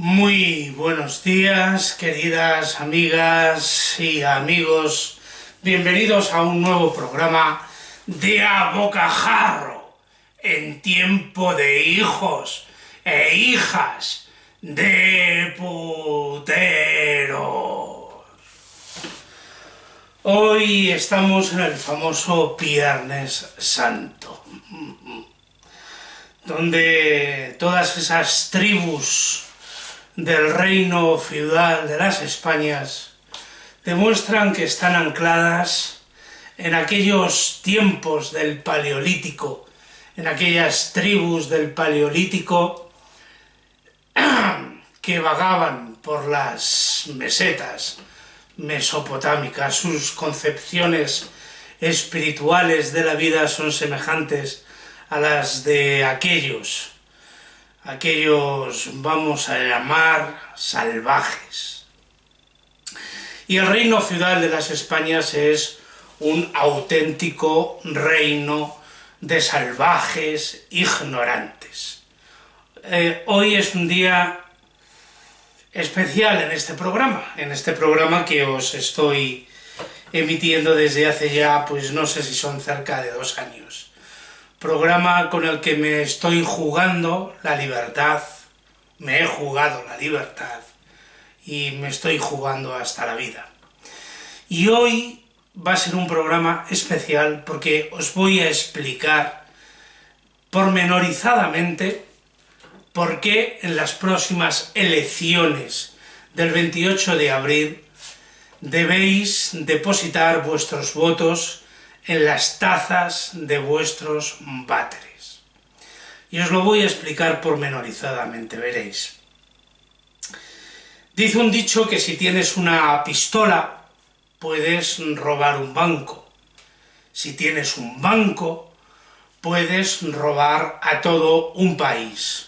Muy buenos días, queridas amigas y amigos. Bienvenidos a un nuevo programa de A Bocajarro, en tiempo de hijos e hijas de puteros. Hoy estamos en el famoso Viernes Santo, donde todas esas tribus del reino feudal de las Españas demuestran que están ancladas en aquellos tiempos del Paleolítico, en aquellas tribus del Paleolítico que vagaban por las mesetas mesopotámicas. Sus concepciones espirituales de la vida son semejantes a las de aquellos vamos a llamar salvajes. Y el reino feudal de las Españas es un auténtico reino de salvajes ignorantes. Hoy es un día especial en este programa que os estoy emitiendo desde hace ya, pues no sé si son cerca de 2 años. Programa con el que me estoy jugando la libertad, me he jugado la libertad y me estoy jugando hasta la vida. Y hoy va a ser un programa especial porque os voy a explicar pormenorizadamente por qué en las próximas elecciones del 28 de abril debéis depositar vuestros votos en las tazas de vuestros váteres. Y os lo voy a explicar pormenorizadamente, veréis. Dice un dicho que si tienes una pistola, puedes robar un banco. Si tienes un banco, puedes robar a todo un país.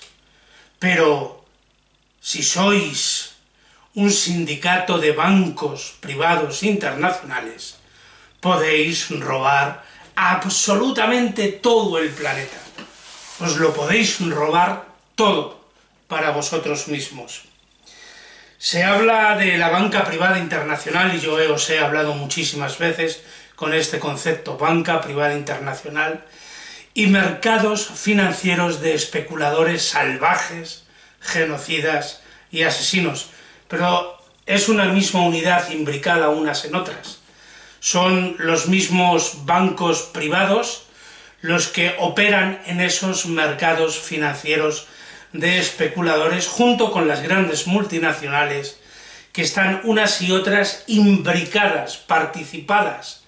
Pero si sois un sindicato de bancos privados internacionales, podéis robar absolutamente todo el planeta. Os lo podéis robar todo para vosotros mismos. Se habla de la banca privada internacional y yo os he hablado muchísimas veces con este concepto, banca privada internacional, y mercados financieros de especuladores salvajes, genocidas y asesinos. Pero es una misma unidad imbricada unas en otras. Son los mismos bancos privados los que operan en esos mercados financieros de especuladores junto con las grandes multinacionales que están unas y otras imbricadas, participadas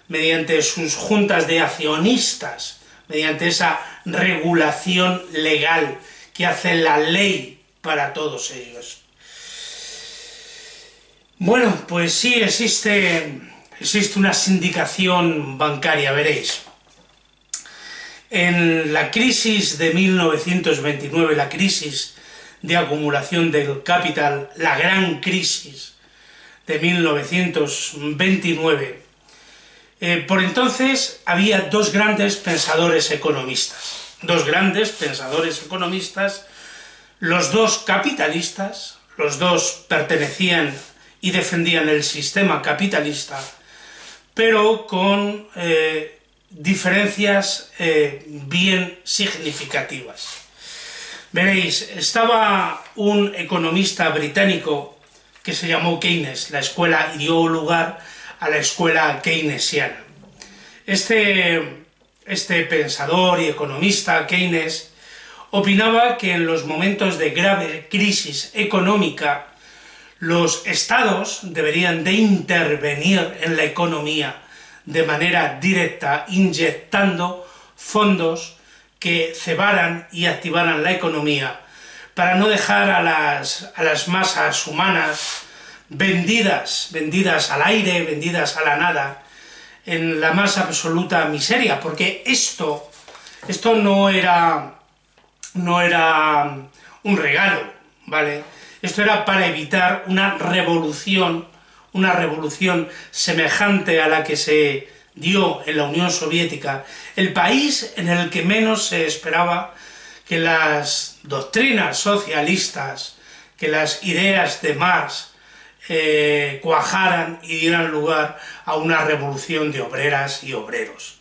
mediante sus juntas de accionistas, mediante esa regulación legal que hace la ley para todos ellos. Bueno, pues sí, existe una sindicación bancaria, veréis. En la crisis de 1929, la crisis de acumulación del capital, la gran crisis de 1929, por entonces había dos grandes pensadores economistas, los dos capitalistas, los dos pertenecían y defendían el sistema capitalista, pero con diferencias bien significativas. Veréis, estaba un economista británico que se llamó Keynes, la escuela dio lugar a la escuela keynesiana. Este pensador y economista, Keynes, opinaba que en los momentos de grave crisis económica los estados deberían de intervenir en la economía de manera directa, inyectando fondos que cebaran y activaran la economía para no dejar a las masas humanas vendidas al aire, vendidas a la nada, en la más absoluta miseria, porque esto no era un regalo, ¿vale? Esto era para evitar una revolución semejante a la que se dio en la Unión Soviética, el país en el que menos se esperaba que las doctrinas socialistas que las ideas de Marx cuajaran y dieran lugar a una revolución de obreras y obreros,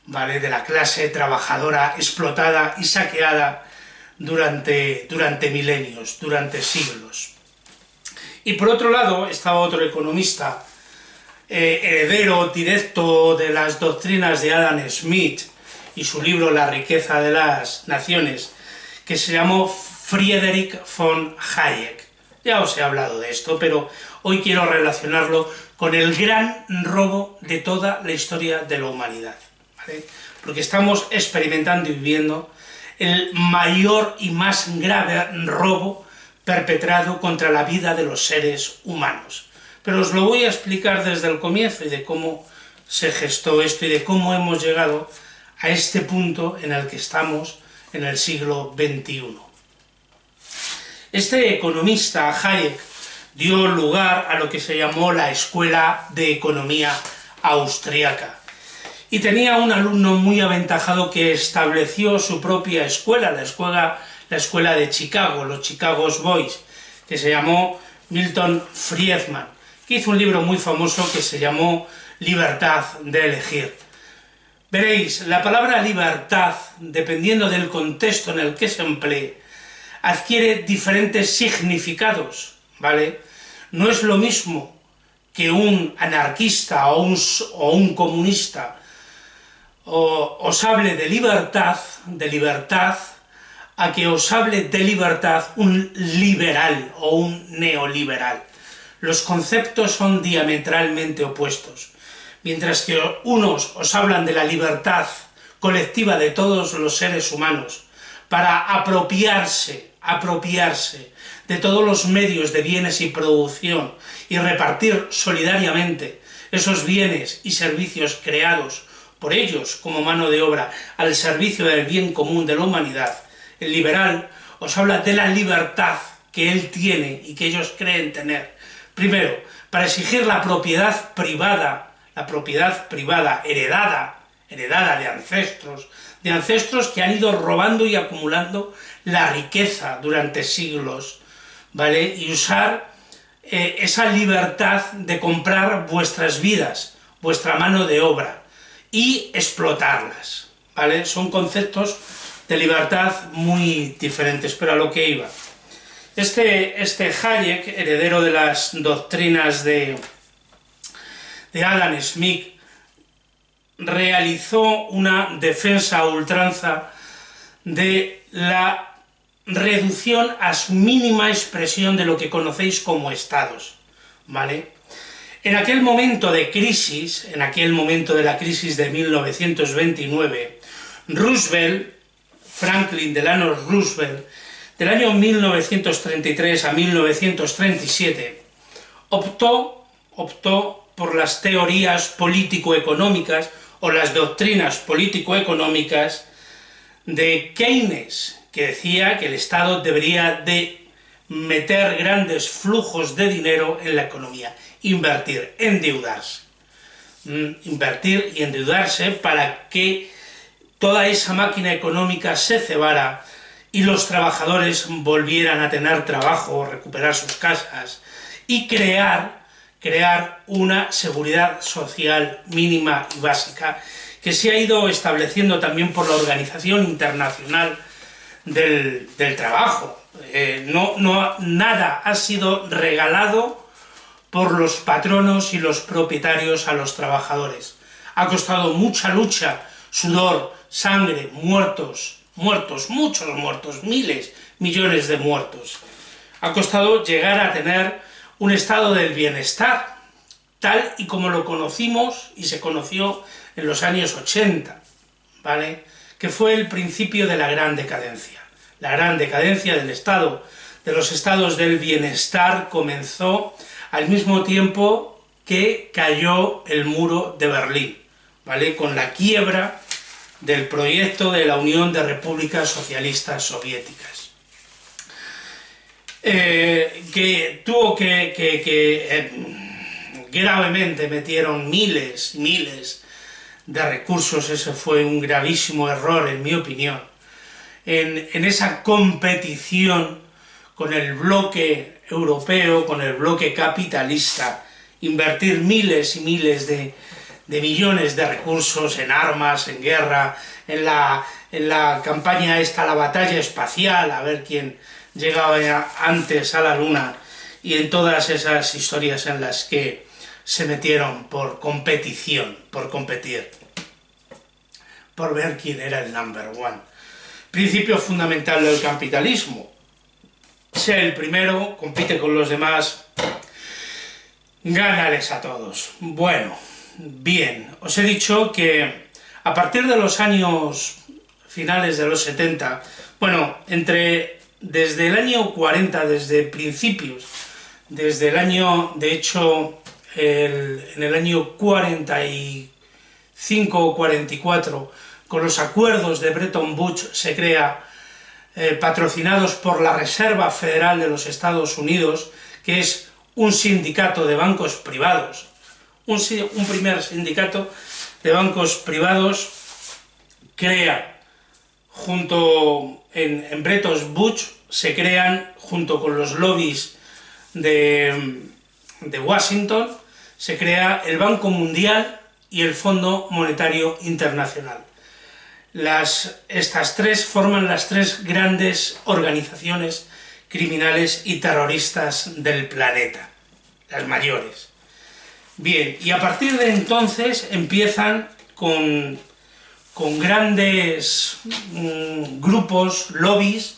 ¿vale?, de la clase trabajadora explotada y saqueada durante milenios, durante siglos. Y por otro lado estaba otro economista, heredero directo de las doctrinas de Adam Smith y su libro La riqueza de las naciones, que se llamó Friedrich von Hayek. Ya os he hablado de esto, pero hoy quiero relacionarlo con el gran robo de toda la historia de la humanidad, ¿vale? Porque estamos experimentando y viviendo el mayor y más grave robo perpetrado contra la vida de los seres humanos. Pero os lo voy a explicar desde el comienzo y de cómo se gestó esto y de cómo hemos llegado a este punto en el que estamos en el siglo XXI. Este economista, Hayek, dio lugar a lo que se llamó la Escuela de Economía Austriaca. Y tenía un alumno muy aventajado que estableció su propia escuela, la escuela de Chicago, los Chicago Boys, que se llamó Milton Friedman, que hizo un libro muy famoso que se llamó Libertad de elegir. Veréis, la palabra libertad, dependiendo del contexto en el que se emplee, adquiere diferentes significados, ¿vale? No es lo mismo que un anarquista o un comunista os hable de libertad, a que os hable de libertad un liberal o un neoliberal. Los conceptos son diametralmente opuestos. Mientras que unos os hablan de la libertad colectiva de todos los seres humanos para apropiarse de todos los medios de bienes y producción y repartir solidariamente esos bienes y servicios creados por ellos como mano de obra al servicio del bien común de la humanidad, el liberal os habla de la libertad que él tiene y que ellos creen tener. Primero, para exigir la propiedad privada heredada de ancestros que han ido robando y acumulando la riqueza durante siglos, ¿vale? Y usar esa libertad de comprar vuestras vidas, vuestra mano de obra, y explotarlas, ¿vale? Son conceptos de libertad muy diferentes, pero a lo que iba. Este Hayek, heredero de las doctrinas de Adam Smith, realizó una defensa a ultranza de la reducción a su mínima expresión de lo que conocéis como estados, ¿vale? En aquel momento de crisis, en aquel momento de la crisis de 1929, Franklin Delano Roosevelt, del año 1933 a 1937, optó por las teorías político-económicas o las doctrinas político-económicas de Keynes, que decía que el Estado debería de meter grandes flujos de dinero en la economía, invertir, endeudarse. Invertir y endeudarse para que toda esa máquina económica se cebara y los trabajadores volvieran a tener trabajo, recuperar sus casas y crear una seguridad social mínima y básica que se ha ido estableciendo también por la Organización Internacional del Trabajo. Nada ha sido regalado por los patronos y los propietarios a los trabajadores. Ha costado mucha lucha, sudor, sangre, muchos muertos, miles, millones de muertos. Ha costado llegar a tener un estado del bienestar, tal y como lo conocimos y se conoció en los años 80, ¿vale? Que fue el principio de la gran decadencia. La gran decadencia del Estado, de los estados del bienestar, comenzó al mismo tiempo que cayó el muro de Berlín, ¿vale? Con la quiebra del proyecto de la Unión de Repúblicas Socialistas Soviéticas, que tuvo gravemente metieron miles de recursos. Ese fue un gravísimo error, en mi opinión, en esa competición con el bloque europeo, con el bloque capitalista, invertir miles y miles de millones de recursos en armas, en guerra, en la campaña esta, la batalla espacial, a ver quién llegaba antes a la Luna, y en todas esas historias en las que se metieron por competición, por competir, por ver quién era el number one. Principio fundamental del capitalismo: sea el primero, compite con los demás, gánales a todos. Bueno, bien, os he dicho que a partir de los años finales de los 70, bueno, desde el año 40, desde principios, desde el año, de hecho, en el año 45 o 44, con los acuerdos de Bretton Woods se crea, patrocinados por la Reserva Federal de los Estados Unidos, que es un sindicato de bancos privados, un primer sindicato de bancos privados, crea, en Bretton Woods se crean, junto con los lobbies de Washington, se crea el Banco Mundial y el Fondo Monetario Internacional. Estas tres forman las tres grandes organizaciones criminales y terroristas del planeta, las mayores. Bien, y a partir de entonces empiezan con grandes grupos, lobbies,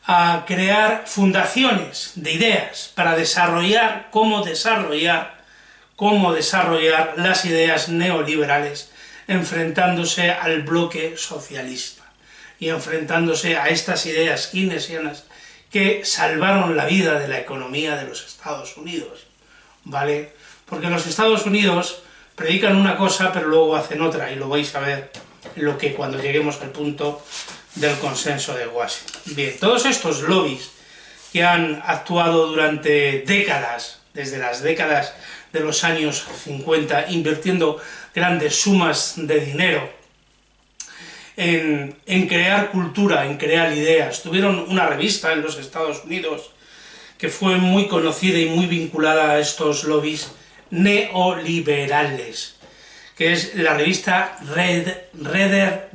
a crear fundaciones de ideas para desarrollar cómo desarrollar las ideas neoliberales, enfrentándose al bloque socialista y enfrentándose a estas ideas keynesianas que salvaron la vida de la economía de los Estados Unidos, ¿vale? Porque los Estados Unidos predican una cosa pero luego hacen otra, y lo vais a ver cuando lleguemos al punto del consenso de Washington. Bien, todos estos lobbies que han actuado durante décadas, desde las décadas de los años 50, invirtiendo grandes sumas de dinero en crear cultura, en crear ideas. Tuvieron una revista en los Estados Unidos que fue muy conocida y muy vinculada a estos lobbies neoliberales, que es la revista Reader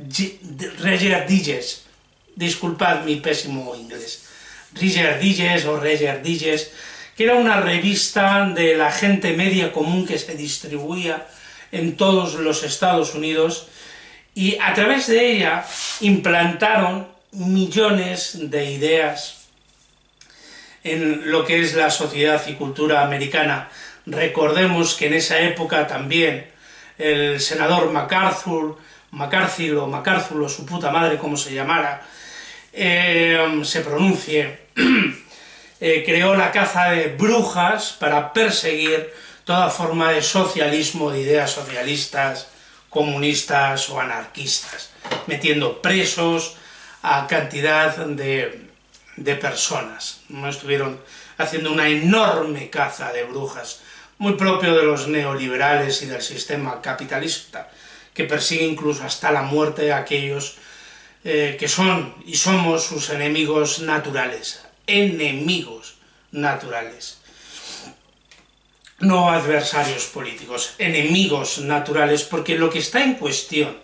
Digest. Disculpad mi pésimo inglés. Reader Digest o Reader Digest, que era una revista de la gente media común que se distribuía en todos los Estados Unidos, y a través de ella implantaron millones de ideas en lo que es la sociedad y cultura americana. Recordemos que en esa época también el senador McCarthy o su puta madre, como se llamara, se pronuncie, creó la caza de brujas para perseguir toda forma de socialismo, de ideas socialistas, comunistas o anarquistas, metiendo presos a cantidad de personas. ¿No? Estuvieron haciendo una enorme caza de brujas, muy propio de los neoliberales y del sistema capitalista, que persigue incluso hasta la muerte a aquellos que son y somos sus enemigos naturales. Enemigos naturales. No adversarios políticos, enemigos naturales, porque lo que está en cuestión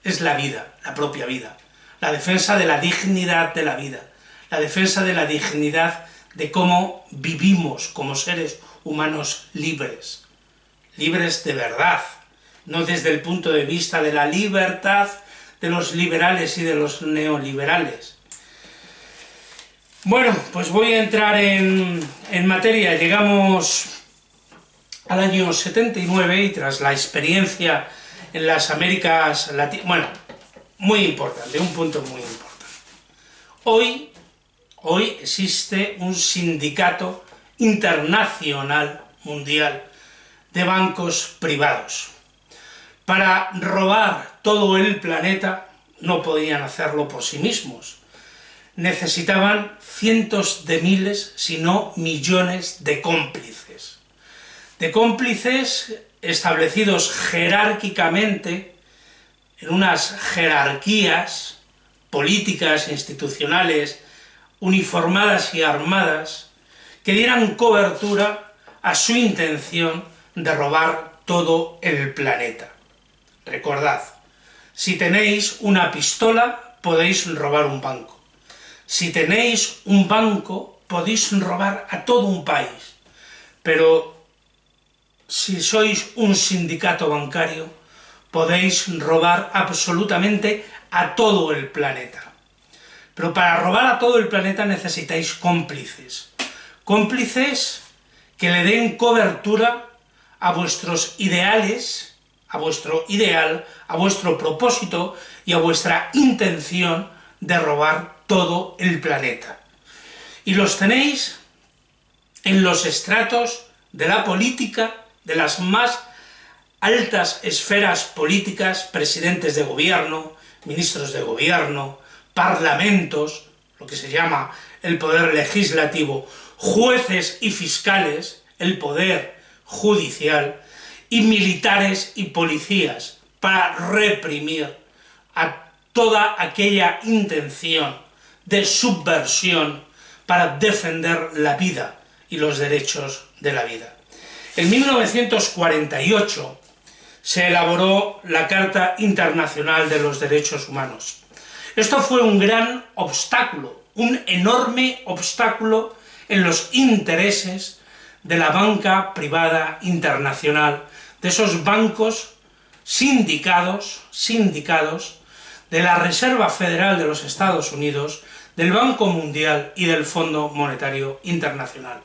es la vida, la propia vida, la defensa de la dignidad de la vida, la defensa de la dignidad de cómo vivimos como seres humanos libres, libres de verdad, no desde el punto de vista de la libertad de los liberales y de los neoliberales. Bueno, pues voy a entrar en materia. Llegamos al año 79 y tras la experiencia en las Américas Latinas, bueno, muy importante, un punto muy importante. Hoy existe un sindicato internacional, mundial, de bancos privados. Para robar todo el planeta no podían hacerlo por sí mismos. Necesitaban cientos de miles, si no millones de cómplices. De cómplices establecidos jerárquicamente en unas jerarquías políticas, institucionales uniformadas y armadas que dieran cobertura a su intención de robar todo el planeta. Recordad, si tenéis una pistola podéis robar un banco. Si tenéis un banco podéis robar a todo un país. Pero si sois un sindicato bancario podéis robar absolutamente a todo el planeta. Pero para robar a todo el planeta necesitáis cómplices. Cómplices que le den cobertura a vuestros ideales, a vuestro ideal, a vuestro propósito y a vuestra intención de robar todo el planeta. Y los tenéis en los estratos de la política, de las más altas esferas políticas, presidentes de gobierno, ministros de gobierno, parlamentos, lo que se llama el poder legislativo, jueces y fiscales, el poder judicial, y militares y policías, para reprimir a toda aquella intención de subversión para defender la vida y los derechos de la vida. En 1948 se elaboró la Carta Internacional de los Derechos Humanos. Esto fue un gran obstáculo, un enorme obstáculo en los intereses de la banca privada internacional, de esos bancos sindicados de la Reserva Federal de los Estados Unidos, del Banco Mundial y del Fondo Monetario Internacional.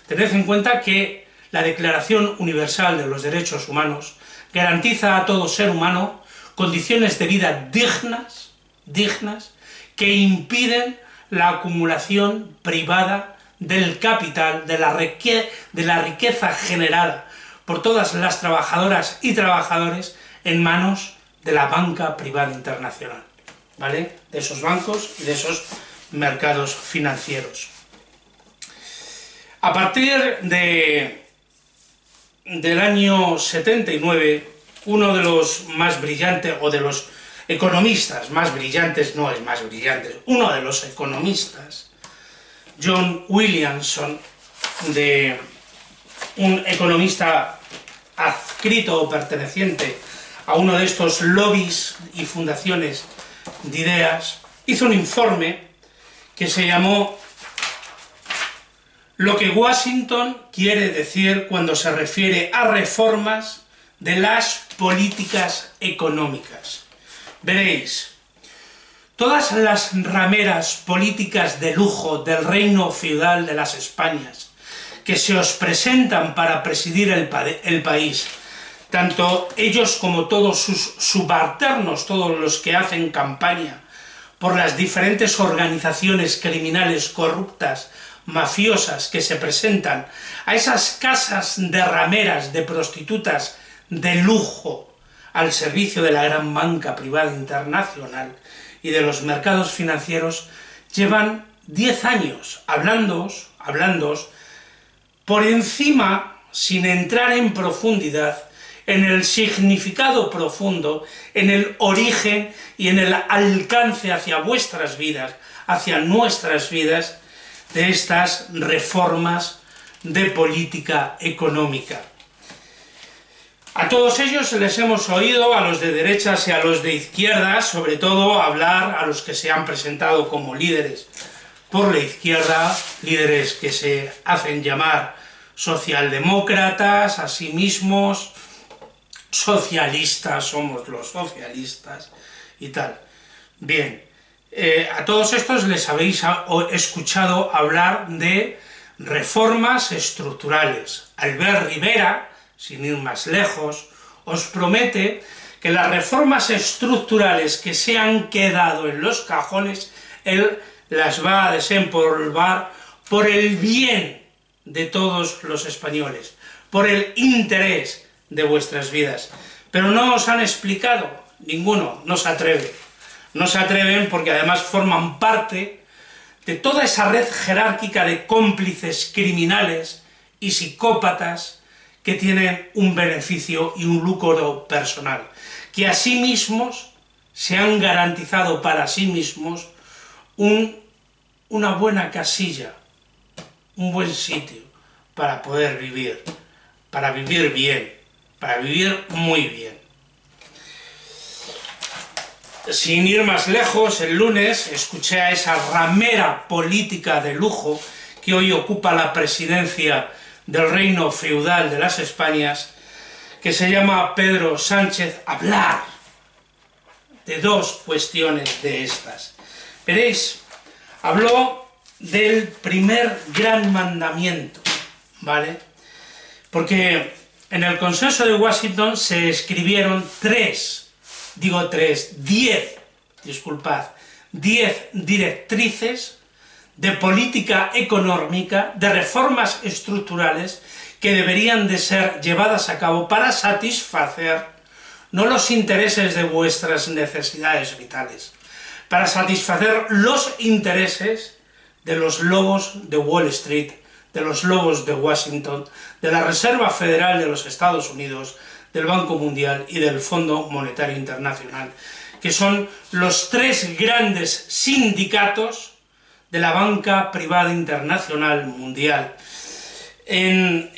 Tened en cuenta que la Declaración Universal de los Derechos Humanos garantiza a todo ser humano condiciones de vida dignas que impiden la acumulación privada del capital, de la riqueza generada por todas las trabajadoras y trabajadores en manos de la banca privada internacional, ¿vale? De esos bancos y de esos mercados financieros. A partir del año 79, uno de los más brillantes, o de los economistas más brillantes, no es más brillante, uno de los economistas, John Williamson, un economista adscrito o perteneciente a uno de estos lobbies y fundaciones de ideas, hizo un informe que se llamó Lo que Washington quiere decir cuando se refiere a reformas de las políticas económicas. Veréis, todas las rameras políticas de lujo del reino feudal de las Españas que se os presentan para presidir el país, tanto ellos como todos sus subalternos, todos los que hacen campaña por las diferentes organizaciones criminales corruptas, mafiosas que se presentan a esas casas de rameras, de prostitutas de lujo al servicio de la gran banca privada internacional y de los mercados financieros, llevan 10 años hablándoos por encima, sin entrar en profundidad, en el significado profundo, en el origen y en el alcance hacia vuestras vidas, hacia nuestras vidas, de estas reformas de política económica. A todos ellos les hemos oído, a los de derechas y a los de izquierdas, sobre todo hablar, a los que se han presentado como líderes por la izquierda, líderes que se hacen llamar socialdemócratas, a sí mismos, socialistas, somos los socialistas y tal. Bien, a todos estos les habéis escuchado hablar de reformas estructurales. Albert Rivera, sin ir más lejos, os promete que las reformas estructurales que se han quedado en los cajones, él las va a desempolvar por el bien de todos los españoles, por el interés de vuestras vidas. Pero no os han explicado, ninguno, no se atreve. No se atreven porque además forman parte de toda esa red jerárquica de cómplices criminales y psicópatas que tienen un beneficio y un lucro personal, que a sí mismos se han garantizado para sí mismos un una buena casilla, un buen sitio para poder vivir bien, para vivir muy bien. Sin ir más lejos, el lunes escuché a esa ramera política de lujo que hoy ocupa la presidencia del reino feudal de las Españas, que se llama Pedro Sánchez, hablar de dos cuestiones de estas. Veréis, habló del primer gran mandamiento, ¿vale? Porque en el Consenso de Washington se escribieron 10 directrices de política económica, de reformas estructurales que deberían de ser llevadas a cabo para satisfacer no los intereses de vuestras necesidades vitales, para satisfacer los intereses de los lobos de Wall Street, de los lobos de Washington, de la Reserva Federal de los Estados Unidos, del Banco Mundial y del Fondo Monetario Internacional, que son los tres grandes sindicatos de la banca privada internacional mundial, en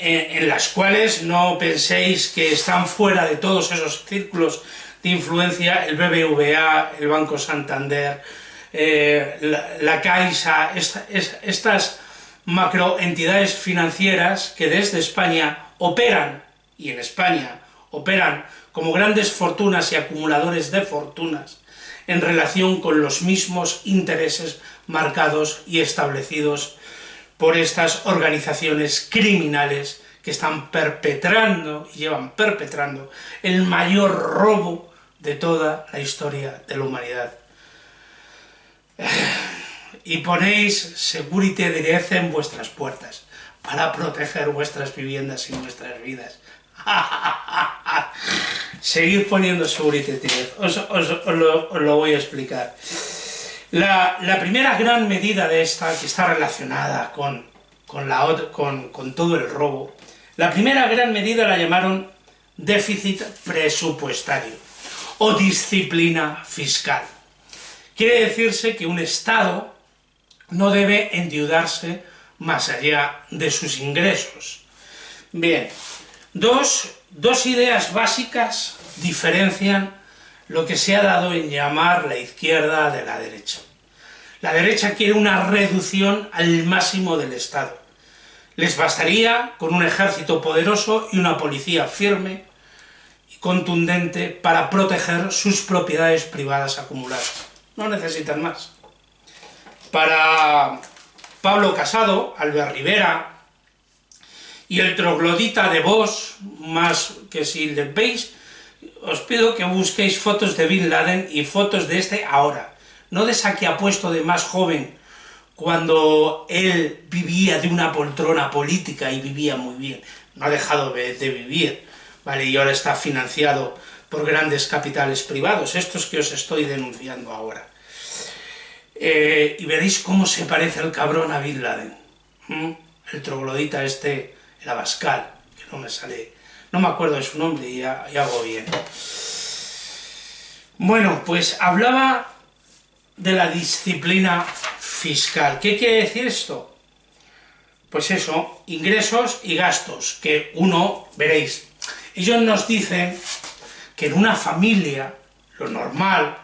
las cuales no penséis que están fuera de todos esos círculos de influencia el BBVA, el Banco Santander, la Caixa, estas macroentidades financieras que desde España operan, y en España operan como grandes fortunas y acumuladores de fortunas en relación con los mismos intereses marcados y establecidos por estas organizaciones criminales que están perpetrando y llevan perpetrando el mayor robo de toda la historia de la humanidad. Y ponéis Security Direct en vuestras puertas para proteger vuestras viviendas y vuestras vidas. Seguir poniendo Security Direct, os lo voy a explicar. La primera gran medida de esta, que está relacionada con todo el robo, la primera gran medida la llamaron déficit presupuestario o disciplina fiscal. Quiere decirse que un Estado no debe endeudarse más allá de sus ingresos. Bien, dos ideas básicas diferencian lo que se ha dado en llamar la izquierda de la derecha. La derecha quiere una reducción al máximo del Estado. Les bastaría con un ejército poderoso y una policía firme y contundente para proteger sus propiedades privadas acumuladas. No necesitan más. Para Pablo Casado, Albert Rivera y el troglodita de Vox, más que si le veis, os pido que busquéis fotos de Bin Laden y fotos de este ahora, no de esa que ha puesto de más joven, cuando él vivía de una poltrona política y vivía muy bien, no ha dejado de vivir, ¿vale? Y ahora está financiado por grandes capitales privados, estos que os estoy denunciando ahora. Y veréis cómo se parece el cabrón a Bin Laden, el troglodita este, el Abascal, que no me sale, no me acuerdo de su nombre y hago bien. Bueno, pues hablaba de la disciplina fiscal. ¿Qué quiere decir esto? Pues eso, ingresos y gastos, que uno, veréis, ellos nos dicen que en una familia lo normal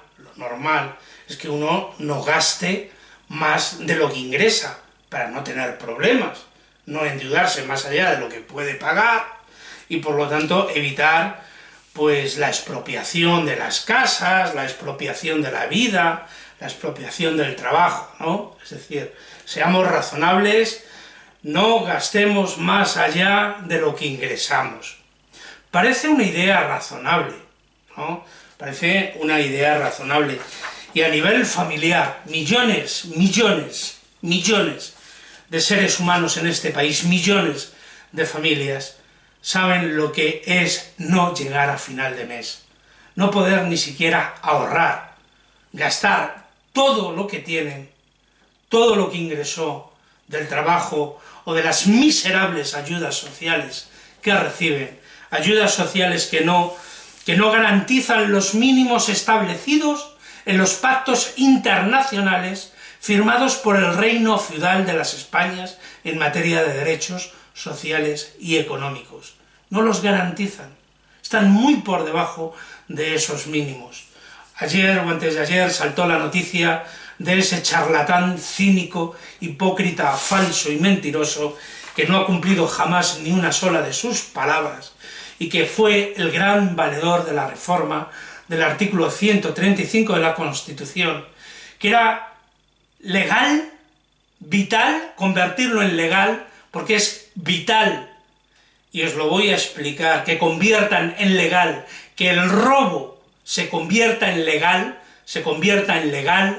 es que uno no gaste más de lo que ingresa para no tener problemas, no endeudarse más allá de lo que puede pagar y por lo tanto evitar pues la expropiación de las casas, la expropiación de la vida, la expropiación del trabajo, ¿no? Es decir, seamos razonables, no gastemos más allá de lo que ingresamos. Parece una idea razonable, ¿no? Parece una idea razonable. Y a nivel familiar, millones de seres humanos en este país, millones de familias, saben lo que es no llegar a final de mes, no poder ni siquiera ahorrar, gastar todo lo que tienen, todo lo que ingresó del trabajo o de las miserables ayudas sociales que reciben, ayudas sociales que no garantizan los mínimos establecidos en los pactos internacionales firmados por el reino feudal de las Españas en materia de derechos sociales y económicos. No los garantizan, están muy por debajo de esos mínimos. Ayer o antes de ayer saltó la noticia de ese charlatán cínico, hipócrita, falso y mentiroso que no ha cumplido jamás ni una sola de sus palabras y que fue el gran valedor de la reforma del artículo 135 de la Constitución, que era legal, vital, convertirlo en legal, porque es vital, y os lo voy a explicar, que conviertan en legal, que el robo se convierta en legal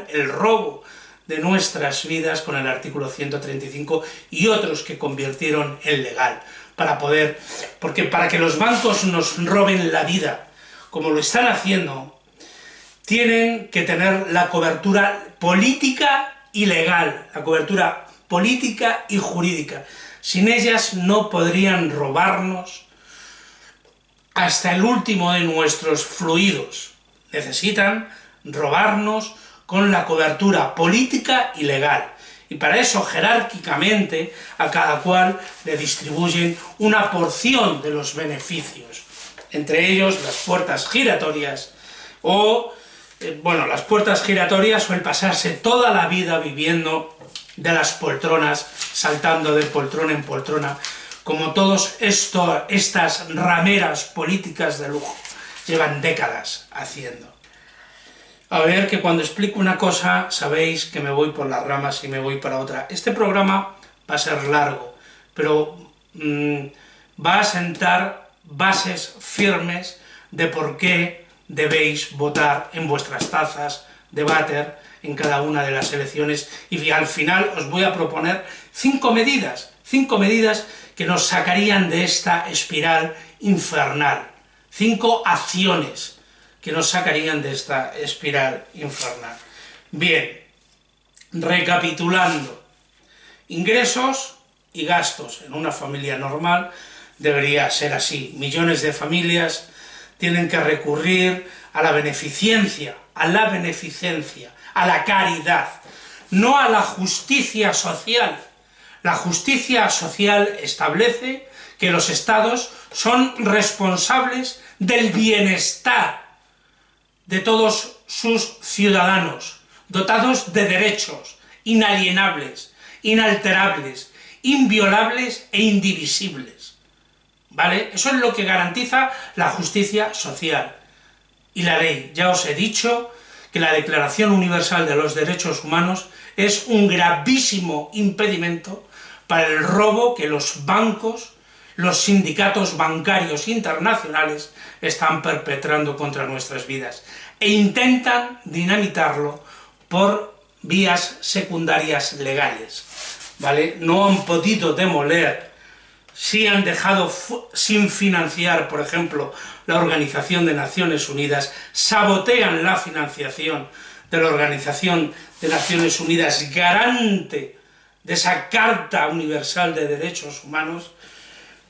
el robo de nuestras vidas con el artículo 135 y otros que convirtieron en legal, porque para que los bancos nos roben la vida, como lo están haciendo, tienen que tener la cobertura política y legal, la cobertura política y jurídica. Sin ellas no podrían robarnos hasta el último de nuestros fluidos. Necesitan robarnos con la cobertura política y legal. Y para eso, jerárquicamente, a cada cual le distribuyen una porción de los beneficios. Entre ellos, las puertas giratorias las puertas giratorias o el pasarse toda la vida viviendo de las poltronas, saltando de poltrona en poltrona, como todas estas rameras políticas de lujo llevan décadas haciendo. A ver, que cuando explico una cosa, sabéis que me voy por las ramas y me voy para otra. Este programa va a ser largo, pero va a sentar bases firmes de por qué debéis votar en vuestras tazas de váter en cada una de las elecciones, y al final os voy a proponer 5 medidas que nos sacarían de esta espiral infernal, 5 acciones que nos sacarían de esta espiral infernal. Bien, recapitulando, ingresos y gastos en una familia normal debería ser así. Millones de familias tienen que recurrir a la beneficencia, a la caridad, no a la justicia social. La justicia social establece que los estados son responsables del bienestar de todos sus ciudadanos, dotados de derechos inalienables, inalterables, inviolables e indivisibles. ¿Vale? Eso es lo que garantiza la justicia social. Y la ley, ya os he dicho que la Declaración Universal de los Derechos Humanos es un gravísimo impedimento para el robo que los bancos, los sindicatos bancarios internacionales están perpetrando contra nuestras vidas e intentan dinamitarlo por vías secundarias legales, ¿vale? No han podido demoler, sí han dejado sin financiar, por ejemplo, la Organización de Naciones Unidas, sabotean la financiación de la Organización de Naciones Unidas, garante de esa Carta Universal de Derechos Humanos,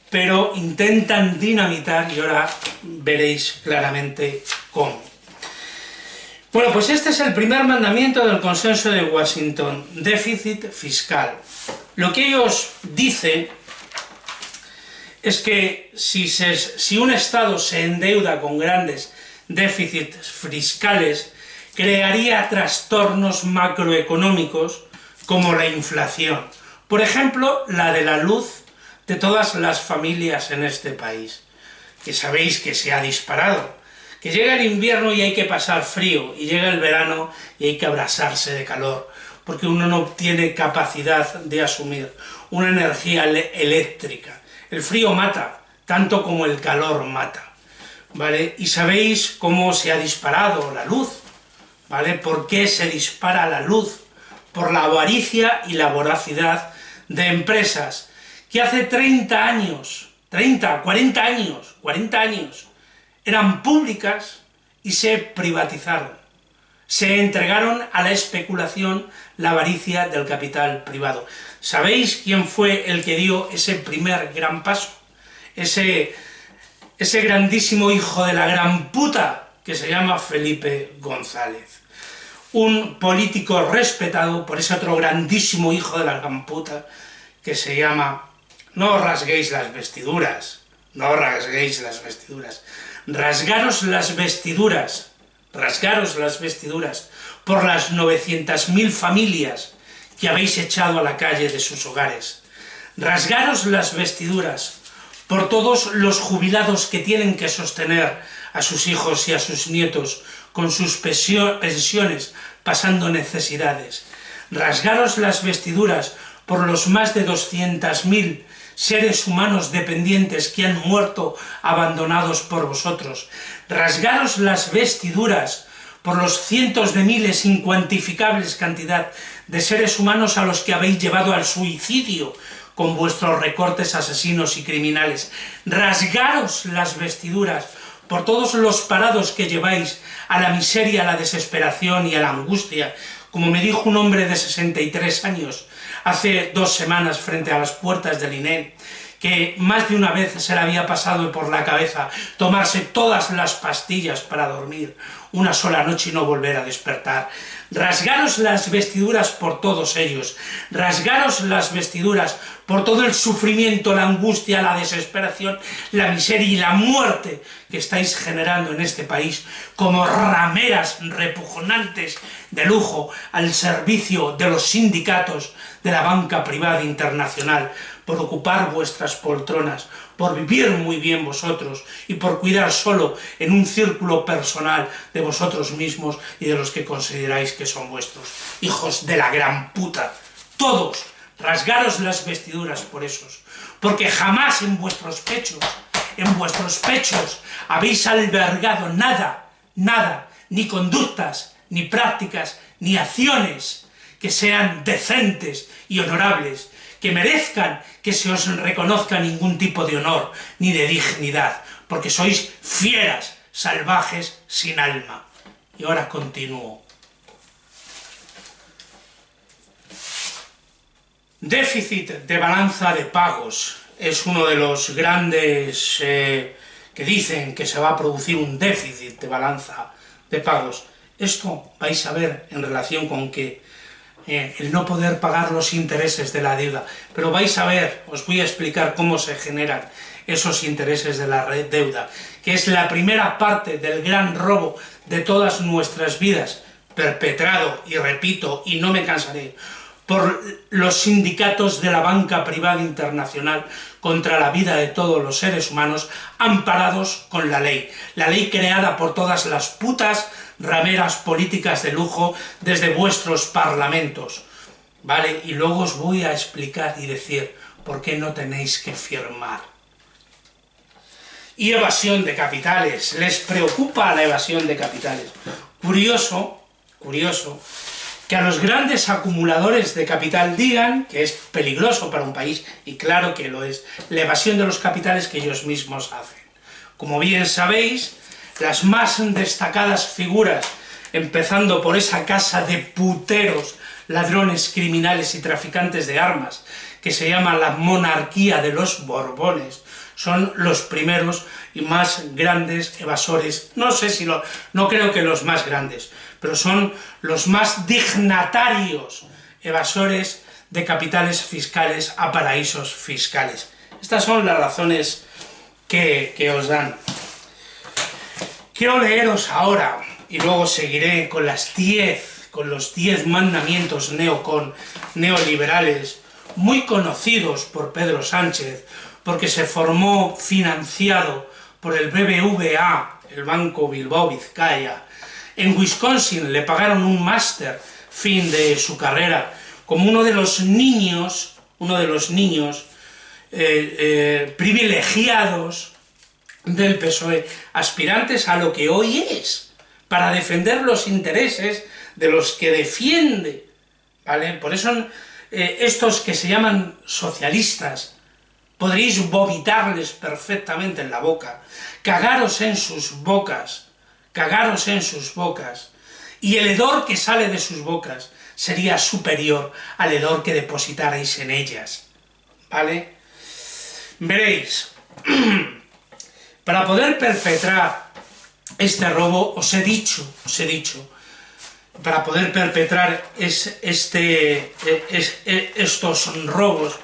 pero intentan dinamitar, y ahora veréis claramente cómo. Bueno, pues este es el primer mandamiento del Consenso de Washington, déficit fiscal. Lo que ellos dicen es que si un Estado se endeuda con grandes déficits fiscales, crearía trastornos macroeconómicos como la inflación. Por ejemplo, la de la luz de todas las familias en este país, que sabéis que se ha disparado, que llega el invierno y hay que pasar frío, y llega el verano y hay que abrasarse de calor, porque uno no tiene capacidad de asumir una energía eléctrica. El frío mata, tanto como el calor mata, ¿vale? Y sabéis cómo se ha disparado la luz, ¿vale? ¿Por qué se dispara la luz? Por la avaricia y la voracidad de empresas que hace 40 años, eran públicas y se privatizaron. Se entregaron a la especulación, la avaricia del capital privado. ¿Sabéis quién fue el que dio ese primer gran paso? Ese grandísimo hijo de la gran puta que se llama Felipe González. un político respetado por ese otro grandísimo hijo de la gran puta que se llama: no rasguéis las vestiduras, no rasguéis las vestiduras, rasgaros las vestiduras por las 900.000 familias que habéis echado a la calle de sus hogares. Rasgaros las vestiduras por todos los jubilados que tienen que sostener a sus hijos y a sus nietos con sus pensiones, pasando necesidades. Rasgaros las vestiduras por los más de 200.000 seres humanos dependientes que han muerto abandonados por vosotros. Rasgaros las vestiduras por los cientos de miles, incuantificables cantidad de seres humanos a los que habéis llevado al suicidio con vuestros recortes asesinos y criminales. Rasgaros las vestiduras por todos los parados que lleváis a la miseria, a la desesperación y a la angustia, como me dijo un hombre de 63 años hace 2 semanas frente a las puertas del INE, que más de una vez se le había pasado por la cabeza tomarse todas las pastillas para dormir una sola noche y no volver a despertar. Rasgaros las vestiduras por todos ellos, rasgaros las vestiduras por todo el sufrimiento, la angustia, la desesperación, la miseria y la muerte que estáis generando en este país como rameras repugnantes de lujo al servicio de los sindicatos de la banca privada internacional, por ocupar vuestras poltronas, por vivir muy bien vosotros y por cuidar solo en un círculo personal de vosotros mismos y de los que consideráis que son vuestros. Hijos de la gran puta, todos, rasgaros las vestiduras por esos, porque jamás en vuestros pechos habéis albergado nada, ni conductas, ni prácticas, ni acciones que sean decentes y honorables, que merezcan que se os reconozca ningún tipo de honor ni de dignidad, porque sois fieras, salvajes, sin alma. Y ahora continúo. Déficit de balanza de pagos es uno de los grandes que dicen que se va a producir un déficit de balanza de pagos. Esto vais a ver en relación con que el no poder pagar los intereses de la deuda, pero vais a ver, os voy a explicar cómo se generan esos intereses de la deuda, que es la primera parte del gran robo de todas nuestras vidas, perpetrado, y repito, y no me cansaré, por los sindicatos de la banca privada internacional contra la vida de todos los seres humanos, amparados con la ley creada por todas las putas rameras políticas de lujo desde vuestros parlamentos, ¿vale? Y luego os voy a explicar y decir por qué no tenéis que firmar. Y evasión de capitales. ¿Les preocupa la evasión de capitales? Curioso que a los grandes acumuladores de capital digan que es peligroso para un país, y claro que lo es, la evasión de los capitales que ellos mismos hacen. Como bien sabéis, las más destacadas figuras, empezando por esa casa de puteros, ladrones, criminales y traficantes de armas, que se llama la monarquía de los Borbones, son los primeros y más grandes evasores, no creo que los más grandes, pero son los más dignatarios evasores de capitales fiscales a paraísos fiscales. Estas son las razones que os dan. Quiero leeros ahora, y luego seguiré con los 10 mandamientos neoliberales, muy conocidos por Pedro Sánchez, porque se formó financiado por el BBVA, el Banco Bilbao Vizcaya. En Wisconsin le pagaron un máster, fin de su carrera, como uno de los niños privilegiados del PSOE, aspirantes a lo que hoy es, para defender los intereses de los que defiende, ¿vale? Por eso estos que se llaman socialistas, podréis vomitarles perfectamente en la boca, cagaros en sus bocas, y el hedor que sale de sus bocas sería superior al hedor que depositarais en ellas, ¿vale? Veréis, para poder perpetrar este robo os he dicho para poder perpetrar estos robos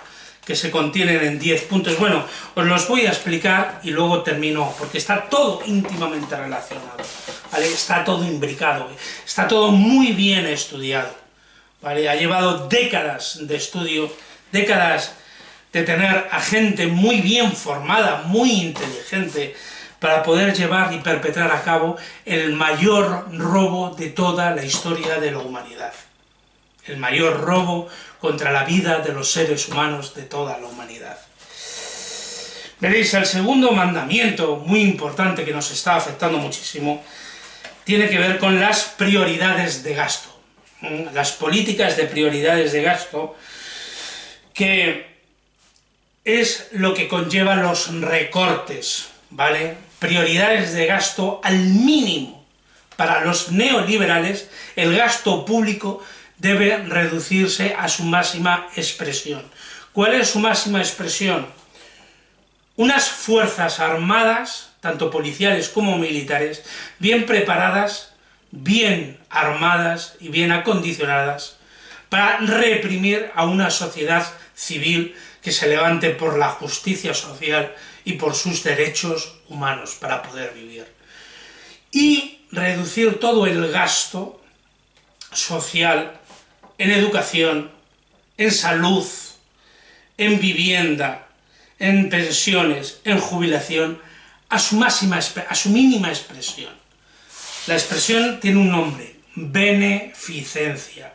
que se contienen en 10 puntos. Bueno, os los voy a explicar y luego termino, porque está todo íntimamente relacionado, ¿vale? Está todo imbricado, está todo muy bien estudiado, ¿vale? Ha llevado décadas de estudio, décadas de tener a gente muy bien formada, muy inteligente, para poder llevar y perpetrar a cabo el mayor robo de toda la historia de la humanidad. El mayor robo contra la vida de los seres humanos de toda la humanidad. Veréis, el segundo mandamiento, muy importante, que nos está afectando muchísimo, tiene que ver con las prioridades de gasto. Las políticas de prioridades de gasto, que es lo que conlleva los recortes, ¿vale? Prioridades de gasto al mínimo. Para los neoliberales, el gasto público debe reducirse a su máxima expresión. ¿Cuál es su máxima expresión? Unas fuerzas armadas, tanto policiales como militares, bien preparadas, bien armadas y bien acondicionadas, para reprimir a una sociedad civil que se levante por la justicia social y por sus derechos humanos para poder vivir. Y reducir todo el gasto social en educación, en salud, en vivienda, en pensiones, en jubilación, a su mínima expresión. La expresión tiene un nombre: beneficencia,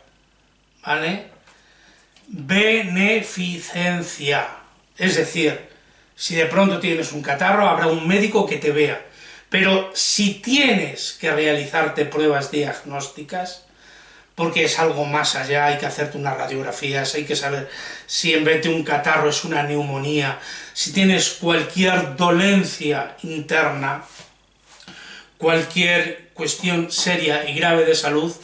¿vale? Beneficencia. Es decir, si de pronto tienes un catarro, habrá un médico que te vea. Pero si tienes que realizarte pruebas diagnósticas, porque es algo más allá, hay que hacerte unas radiografías, hay que saber si en vez de un catarro es una neumonía, si tienes cualquier dolencia interna, cualquier cuestión seria y grave de salud,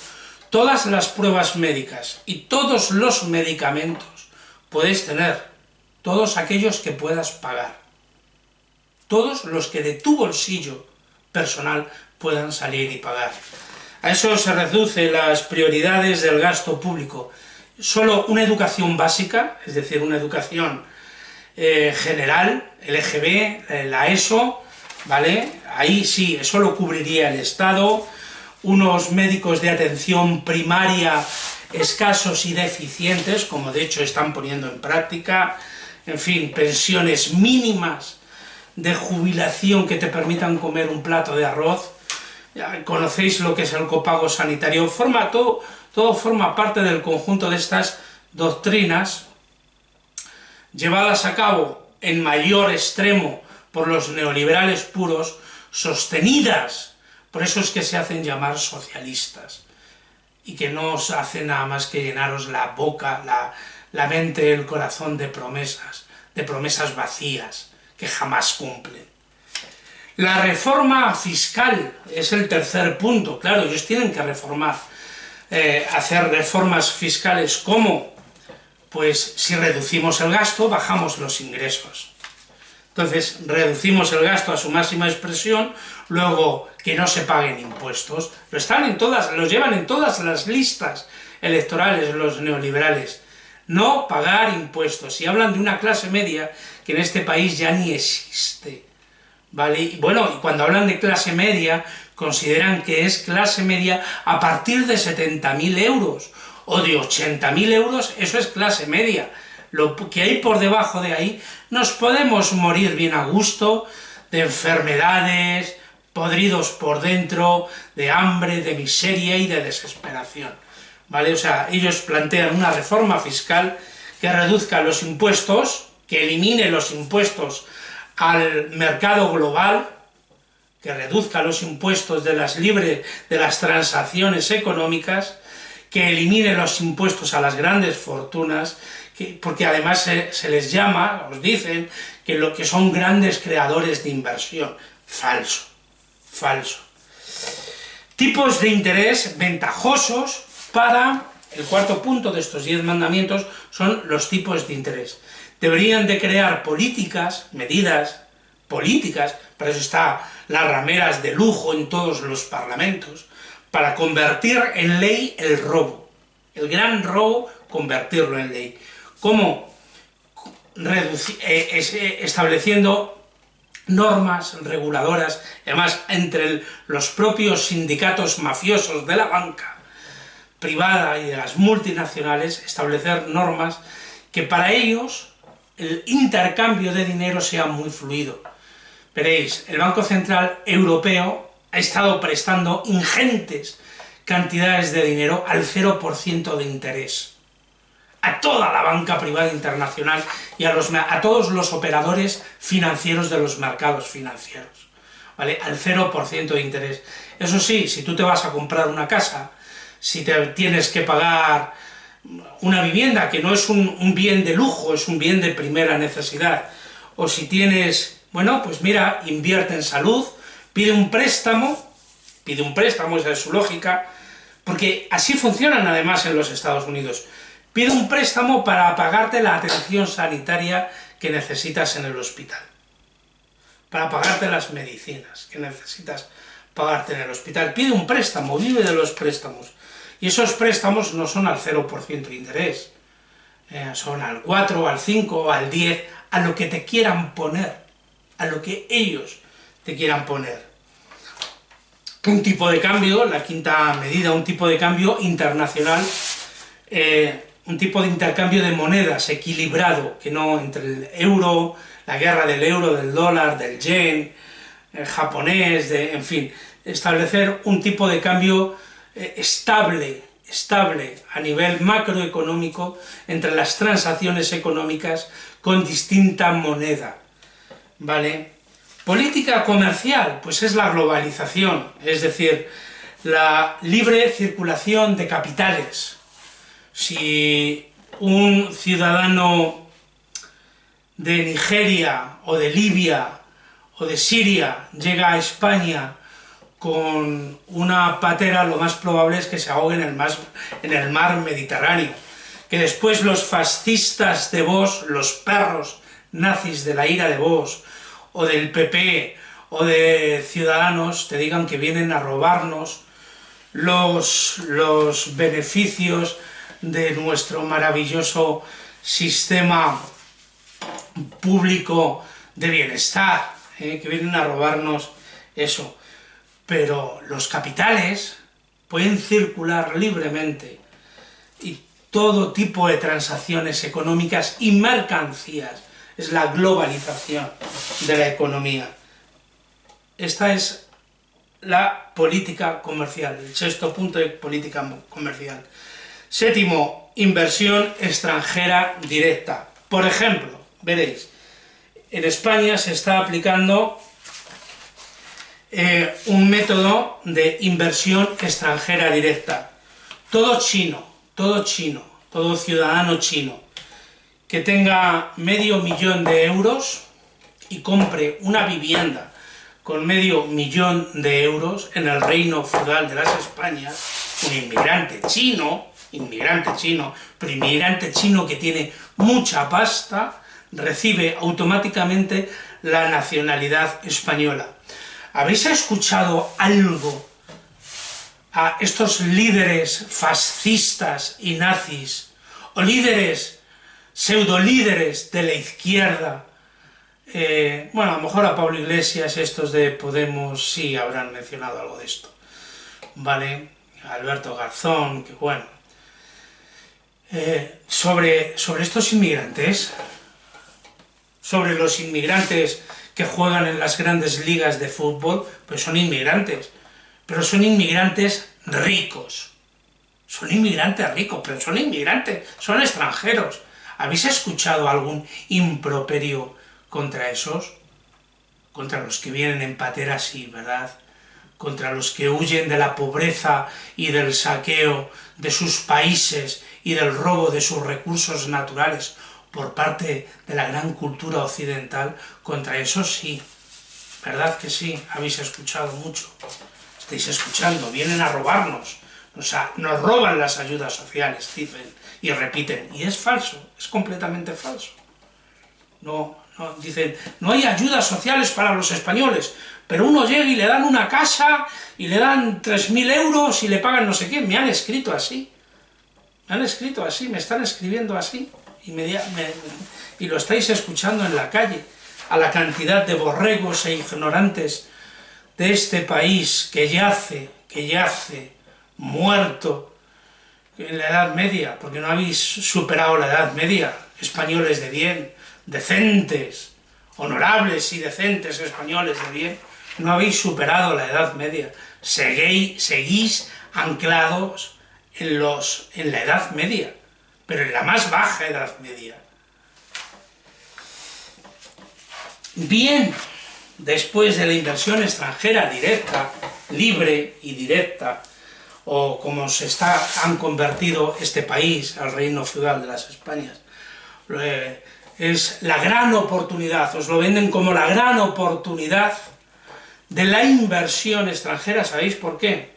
todas las pruebas médicas y todos los medicamentos puedes tener, todos aquellos que puedas pagar, todos los que de tu bolsillo personal puedan salir y pagar. A eso se reducen las prioridades del gasto público. Solo una educación básica, es decir, una educación general, el EGB, la ESO, ¿vale? Ahí sí, eso lo cubriría el Estado. Unos médicos de atención primaria escasos y deficientes, como de hecho están poniendo en práctica, en fin, pensiones mínimas de jubilación que te permitan comer un plato de arroz. Ya conocéis lo que es el copago sanitario, todo forma parte del conjunto de estas doctrinas llevadas a cabo en mayor extremo por los neoliberales puros, sostenidas por esos que se hacen llamar socialistas y que no os hacen nada más que llenaros la boca, la mente, el corazón de promesas vacías que jamás cumplen. La reforma fiscal es el tercer punto. Claro, ellos tienen que reformar, hacer reformas fiscales. ¿Cómo? Pues si reducimos el gasto, bajamos los ingresos. Entonces, reducimos el gasto a su máxima expresión, luego que no se paguen impuestos. Los llevan en todas las listas electorales los neoliberales. No pagar impuestos. Y hablan de una clase media que en este país ya ni existe, ¿vale? Y bueno, y cuando hablan de clase media, consideran que es clase media a partir de 70.000 euros o de 80.000 euros, eso es clase media. Lo que hay por debajo de ahí, nos podemos morir bien a gusto de enfermedades, podridos por dentro, de hambre, de miseria y de desesperación, ¿vale? O sea, ellos plantean una reforma fiscal que reduzca los impuestos, que elimine los impuestos al mercado global, que reduzca los impuestos de las transacciones económicas, que elimine los impuestos a las grandes fortunas, porque además se les llama, os dicen, que lo que son grandes creadores de inversión. Falso, falso. Tipos de interés ventajosos para, el cuarto punto de estos 10 mandamientos, son los tipos de interés. Deberían de crear políticas, medidas políticas, para eso está las rameras de lujo en todos los parlamentos, para convertir en ley el robo, el gran robo, convertirlo en ley. ¿Cómo? Estableciendo normas reguladoras, además entre los propios sindicatos mafiosos de la banca privada y de las multinacionales, establecer normas que para ellos el intercambio de dinero sea muy fluido. Veréis, el Banco Central Europeo ha estado prestando ingentes cantidades de dinero al 0% de interés a toda la banca privada internacional y a todos los operadores financieros de los mercados financieros, ¿vale? Al 0% de interés. Eso sí, si tú te vas a comprar una casa, si te tienes que pagar una vivienda, que no es un bien de lujo, es un bien de primera necesidad, o si tienes, bueno, pues mira, invierte en salud, pide un préstamo, esa es su lógica, porque así funcionan además en los Estados Unidos. Pide un préstamo para pagarte la atención sanitaria que necesitas en el hospital, para pagarte las medicinas que necesitas pagarte en el hospital. Pide un préstamo, vive de los préstamos. Y esos préstamos no son al 0% de interés, son al 4, al 5, al 10, a lo que te quieran poner, a lo que ellos te quieran poner. Un tipo de cambio, la quinta medida, un tipo de cambio internacional, un tipo de intercambio de monedas equilibrado, que no entre el euro, la guerra del euro, del dólar, del yen, el japonés, en fin, establecer un tipo de cambio estable a nivel macroeconómico entre las transacciones económicas con distinta moneda, ¿vale? Política comercial, pues es la globalización, es decir, la libre circulación de capitales. Si un ciudadano de Nigeria o de Libia o de Siria llega a España con una patera, lo más probable es que se ahogue en el mar Mediterráneo, que después los fascistas de Vox, los perros nazis de la ira de Vox, o del PP, o de Ciudadanos, te digan que vienen a robarnos los beneficios de nuestro maravilloso sistema público de bienestar, que vienen a robarnos eso. Pero los capitales pueden circular libremente y todo tipo de transacciones económicas y mercancías. Es la globalización de la economía. Esta es la política comercial, el sexto punto de política comercial. Séptimo, inversión extranjera directa. Por ejemplo, veréis, en España se está aplicando un método de inversión extranjera directa. Todo ciudadano chino que tenga $500.000 euros y compre una vivienda con $500.000 euros en el reino feudal de las Españas, un inmigrante chino, pero inmigrante chino que tiene mucha pasta, recibe automáticamente la nacionalidad española. ¿Habéis escuchado algo a estos líderes fascistas y nazis, o pseudolíderes de la izquierda? Bueno, a lo mejor a Pablo Iglesias, estos de Podemos, sí habrán mencionado algo de esto, ¿vale? Alberto Garzón, que bueno. Sobre estos inmigrantes, sobre los inmigrantes que juegan en las grandes ligas de fútbol, pues son inmigrantes, pero son inmigrantes ricos. Pero son inmigrantes, son extranjeros. ¿Habéis escuchado algún improperio contra esos? Contra los que vienen en pateras, sí, ¿verdad? Contra los que huyen de la pobreza y del saqueo de sus países y del robo de sus recursos naturales por parte de la gran cultura occidental, contra esos sí, ¿verdad que sí? Habéis escuchado mucho, estáis escuchando, vienen a robarnos, nos roban las ayudas sociales, dicen y repiten, y es falso, es completamente falso. No ¿no? Dicen, no hay ayudas sociales para los españoles, pero uno llega y le dan una casa y le dan 3.000 euros y le pagan no sé qué. Me han escrito así, me están escribiendo así, y lo estáis escuchando en la calle, a la cantidad de borregos e ignorantes de este país que yace muerto en la Edad Media, porque no habéis superado la Edad Media, españoles de bien, decentes, honorables y decentes españoles de bien, no habéis superado la Edad Media, seguís anclados en la Edad Media, pero en la más baja Edad Media. Bien, después de la inversión extranjera directa, libre y directa, o como han convertido este país al reino feudal de las Españas, es la gran oportunidad, os lo venden como la gran oportunidad de la inversión extranjera. ¿Sabéis por qué?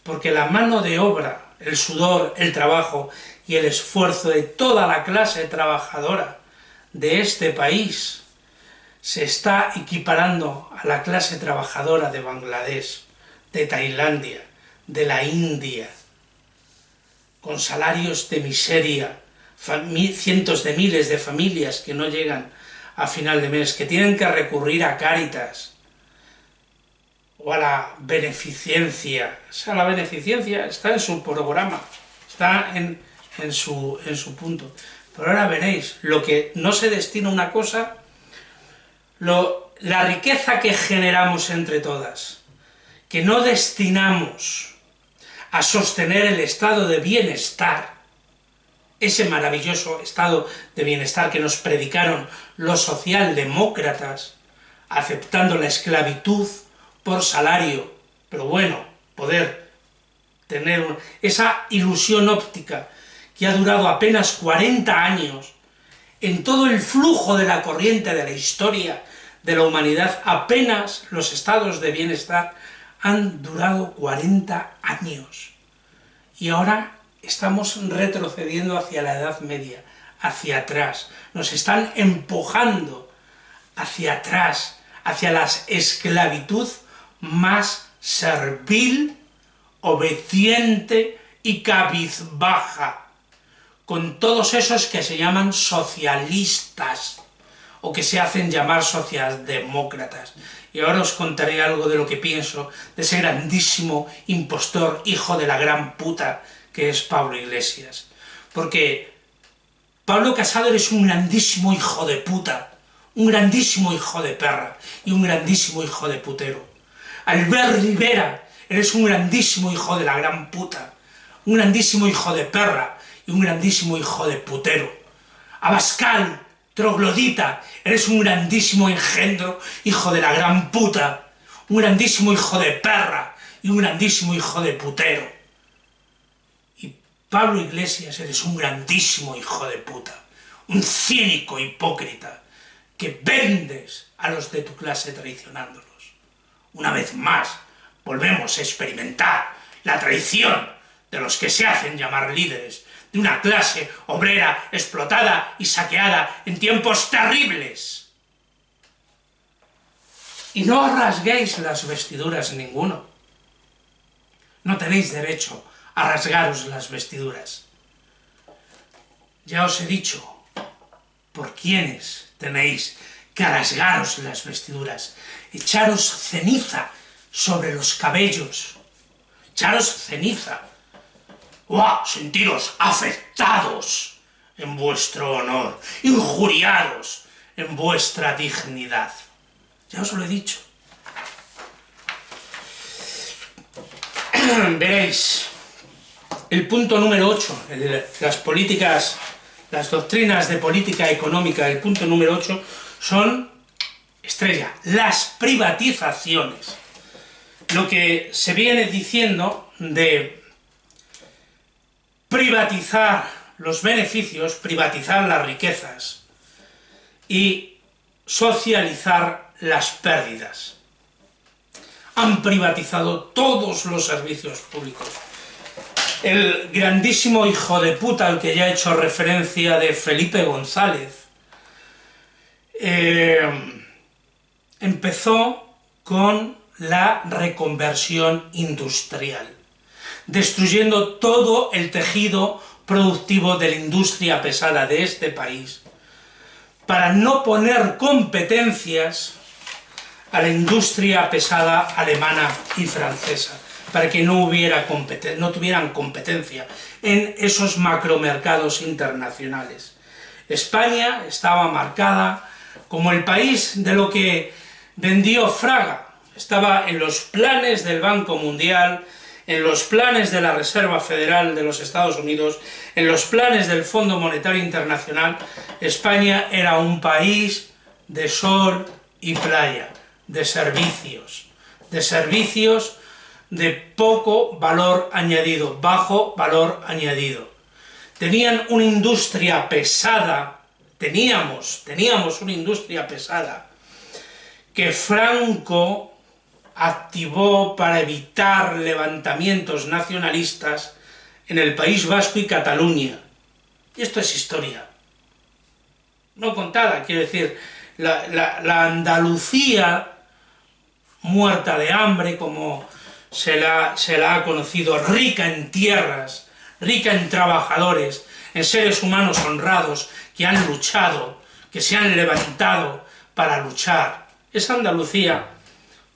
Porque la mano de obra, el sudor, el trabajo y el esfuerzo de toda la clase trabajadora de este país se está equiparando a la clase trabajadora de Bangladesh, de Tailandia, de la India, con salarios de miseria, cientos de miles de familias que no llegan a final de mes, que tienen que recurrir a Cáritas o a la beneficencia. O sea, la beneficencia está en su programa, está en su punto. Pero ahora veréis, lo que no se destina a una cosa, la riqueza que generamos entre todas, que no destinamos a sostener el estado de bienestar, ese maravilloso estado de bienestar que nos predicaron los socialdemócratas, aceptando la esclavitud por salario, pero bueno, poder tener esa ilusión óptica que ha durado apenas 40 años, en todo el flujo de la corriente de la historia de la humanidad, apenas los estados de bienestar han durado 40 años. Y ahora estamos retrocediendo hacia la Edad Media, hacia atrás. Nos están empujando hacia atrás, hacia la esclavitud más servil, obediente y cabizbaja, con todos esos que se llaman socialistas, o que se hacen llamar socialdemócratas. Y ahora os contaré algo de lo que pienso de ese grandísimo impostor, hijo de la gran puta, que es Pablo Iglesias. Porque Pablo Casado eres un grandísimo hijo de puta, un grandísimo hijo de perra y un grandísimo hijo de putero. Albert Rivera, eres un grandísimo hijo de la gran puta, un grandísimo hijo de perra y un grandísimo hijo de putero. Abascal, troglodita, eres un grandísimo engendro, hijo de la gran puta, un grandísimo hijo de perra y un grandísimo hijo de putero. Y Pablo Iglesias, eres un grandísimo hijo de puta, un cínico hipócrita, que vendes a los de tu clase traicionándolos. Una vez más, volvemos a experimentar la traición de los que se hacen llamar líderes, de una clase obrera explotada y saqueada en tiempos terribles. Y no os rasguéis las vestiduras ninguno. No tenéis derecho a rasgaros las vestiduras. Ya os he dicho por quiénes tenéis que rasgaros las vestiduras, echaros ceniza sobre los cabellos, echaros ceniza. ¡Uah! Sentiros afectados en vuestro honor, injuriados en vuestra dignidad. Ya os lo he dicho. Veréis, el punto número 8, las políticas, las doctrinas de política económica, el punto número 8, son, estrella, las privatizaciones. Lo que se viene diciendo de privatizar los beneficios, privatizar las riquezas y socializar las pérdidas. Han privatizado todos los servicios públicos. El grandísimo hijo de puta al que ya he hecho referencia de Felipe González empezó con la reconversión industrial, destruyendo todo el tejido productivo de la industria pesada de este país, para no poner competencias a la industria pesada alemana y francesa, para que no tuvieran competencia en esos macromercados internacionales. España estaba marcada como el país de lo que vendió Fraga, estaba en los planes del Banco Mundial, en los planes de la Reserva Federal de los Estados Unidos, en los planes del Fondo Monetario Internacional. España era un país de sol y playa, de servicios de poco valor añadido, bajo valor añadido. Tenían una industria pesada, teníamos una industria pesada, que Franco activó para evitar levantamientos nacionalistas en el País Vasco y Cataluña. Y esto es historia, no contada, quiero decir, la Andalucía muerta de hambre, como se la ha conocido, rica en tierras, rica en trabajadores, en seres humanos honrados que han luchado, que se han levantado para luchar. Esa Andalucía,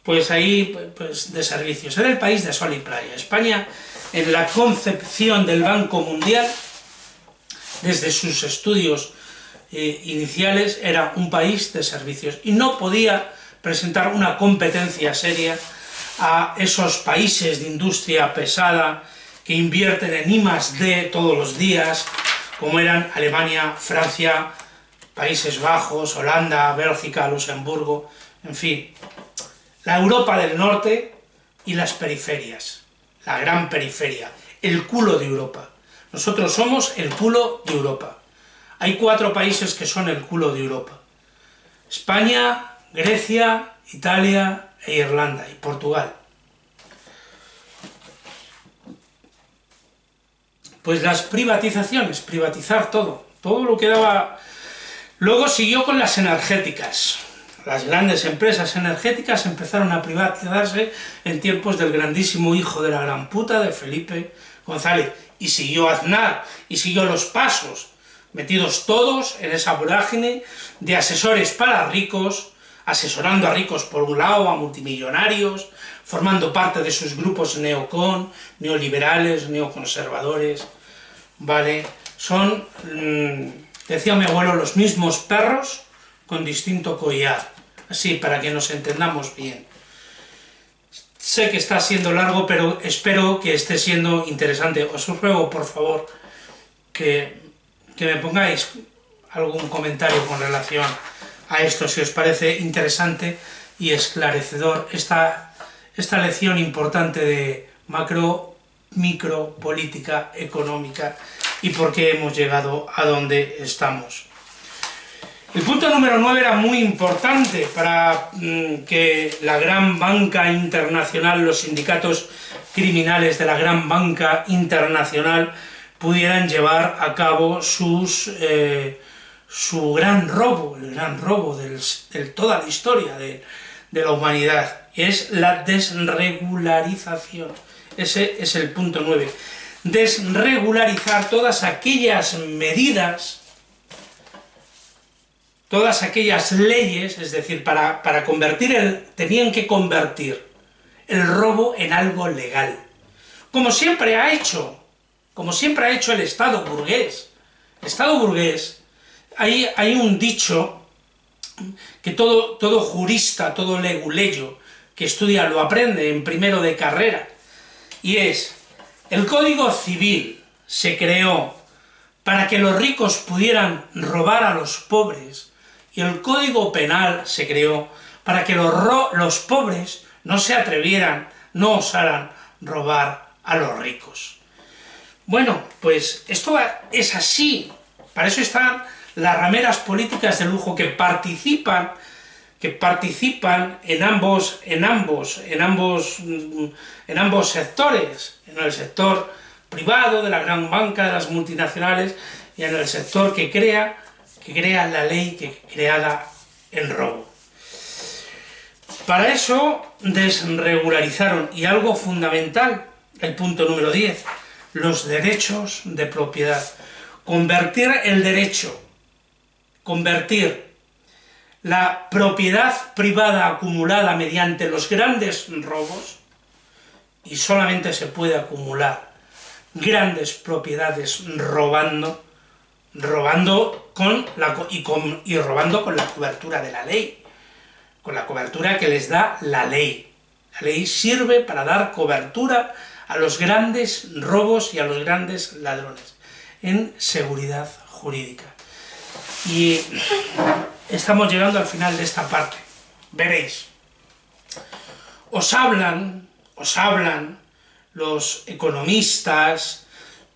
pues ahí, pues de servicios. Era el país de sol y playa. España, en la concepción del Banco Mundial, desde sus estudios iniciales, era un país de servicios y no podía presentar una competencia seria a esos países de industria pesada que invierten en I+D todos los días, como eran Alemania, Francia, Países Bajos, Holanda, Bélgica, Luxemburgo, en fin, la Europa del Norte y las periferias, la gran periferia, el culo de Europa. Nosotros somos el culo de Europa. Hay 4 países que son el culo de Europa: España, Grecia, Italia e Irlanda, y Portugal. Pues las privatizaciones, privatizar todo lo que daba. Luego siguió con las energéticas. Las grandes empresas energéticas empezaron a privatizarse en tiempos del grandísimo hijo de la gran puta de Felipe González, y siguió Aznar, y siguió los pasos, metidos todos en esa vorágine de asesores para ricos, asesorando a ricos por un lado, a multimillonarios, formando parte de sus grupos neocon, neoliberales, neoconservadores, ¿vale? Son, decía mi abuelo, los mismos perros con distinto collar, así para que nos entendamos bien. Sé que está siendo largo, pero espero que esté siendo interesante. Os ruego, por favor, que me pongáis algún comentario con relación a esto, si os parece interesante y esclarecedor esta lección importante de micro, política, económica y por qué hemos llegado a donde estamos. El punto número 9 era muy importante para que la gran banca internacional, los sindicatos criminales de la gran banca internacional pudieran llevar a cabo su gran robo, el gran robo de toda la historia de la humanidad, es la desregularización. Ese es el punto 9. Desregularizar todas aquellas medidas, todas aquellas leyes, es decir, para convertir tenían que convertir el robo en algo legal, como siempre ha hecho el Estado burgués. El Estado burgués, hay un dicho que todo jurista, todo leguleyo que estudia lo aprende en primero de carrera, y es: el Código Civil se creó para que los ricos pudieran robar a los pobres, y el Código Penal se creó para que los pobres no se atrevieran, no osaran robar a los ricos. Bueno, pues esto es así. Para eso están las rameras políticas de lujo que participan en ambos sectores, en el sector privado de la gran banca, de las multinacionales, y en el sector que crea la ley creada en robo. Para eso desregularizaron, y algo fundamental, el punto número 10, los derechos de propiedad. Convertir la propiedad privada acumulada mediante los grandes robos, y solamente se puede acumular grandes propiedades robando con la cobertura de la ley, con la cobertura que les da la ley. La ley sirve para dar cobertura a los grandes robos y a los grandes ladrones, en seguridad jurídica. Y estamos llegando al final de esta parte. Veréis, os hablan los economistas,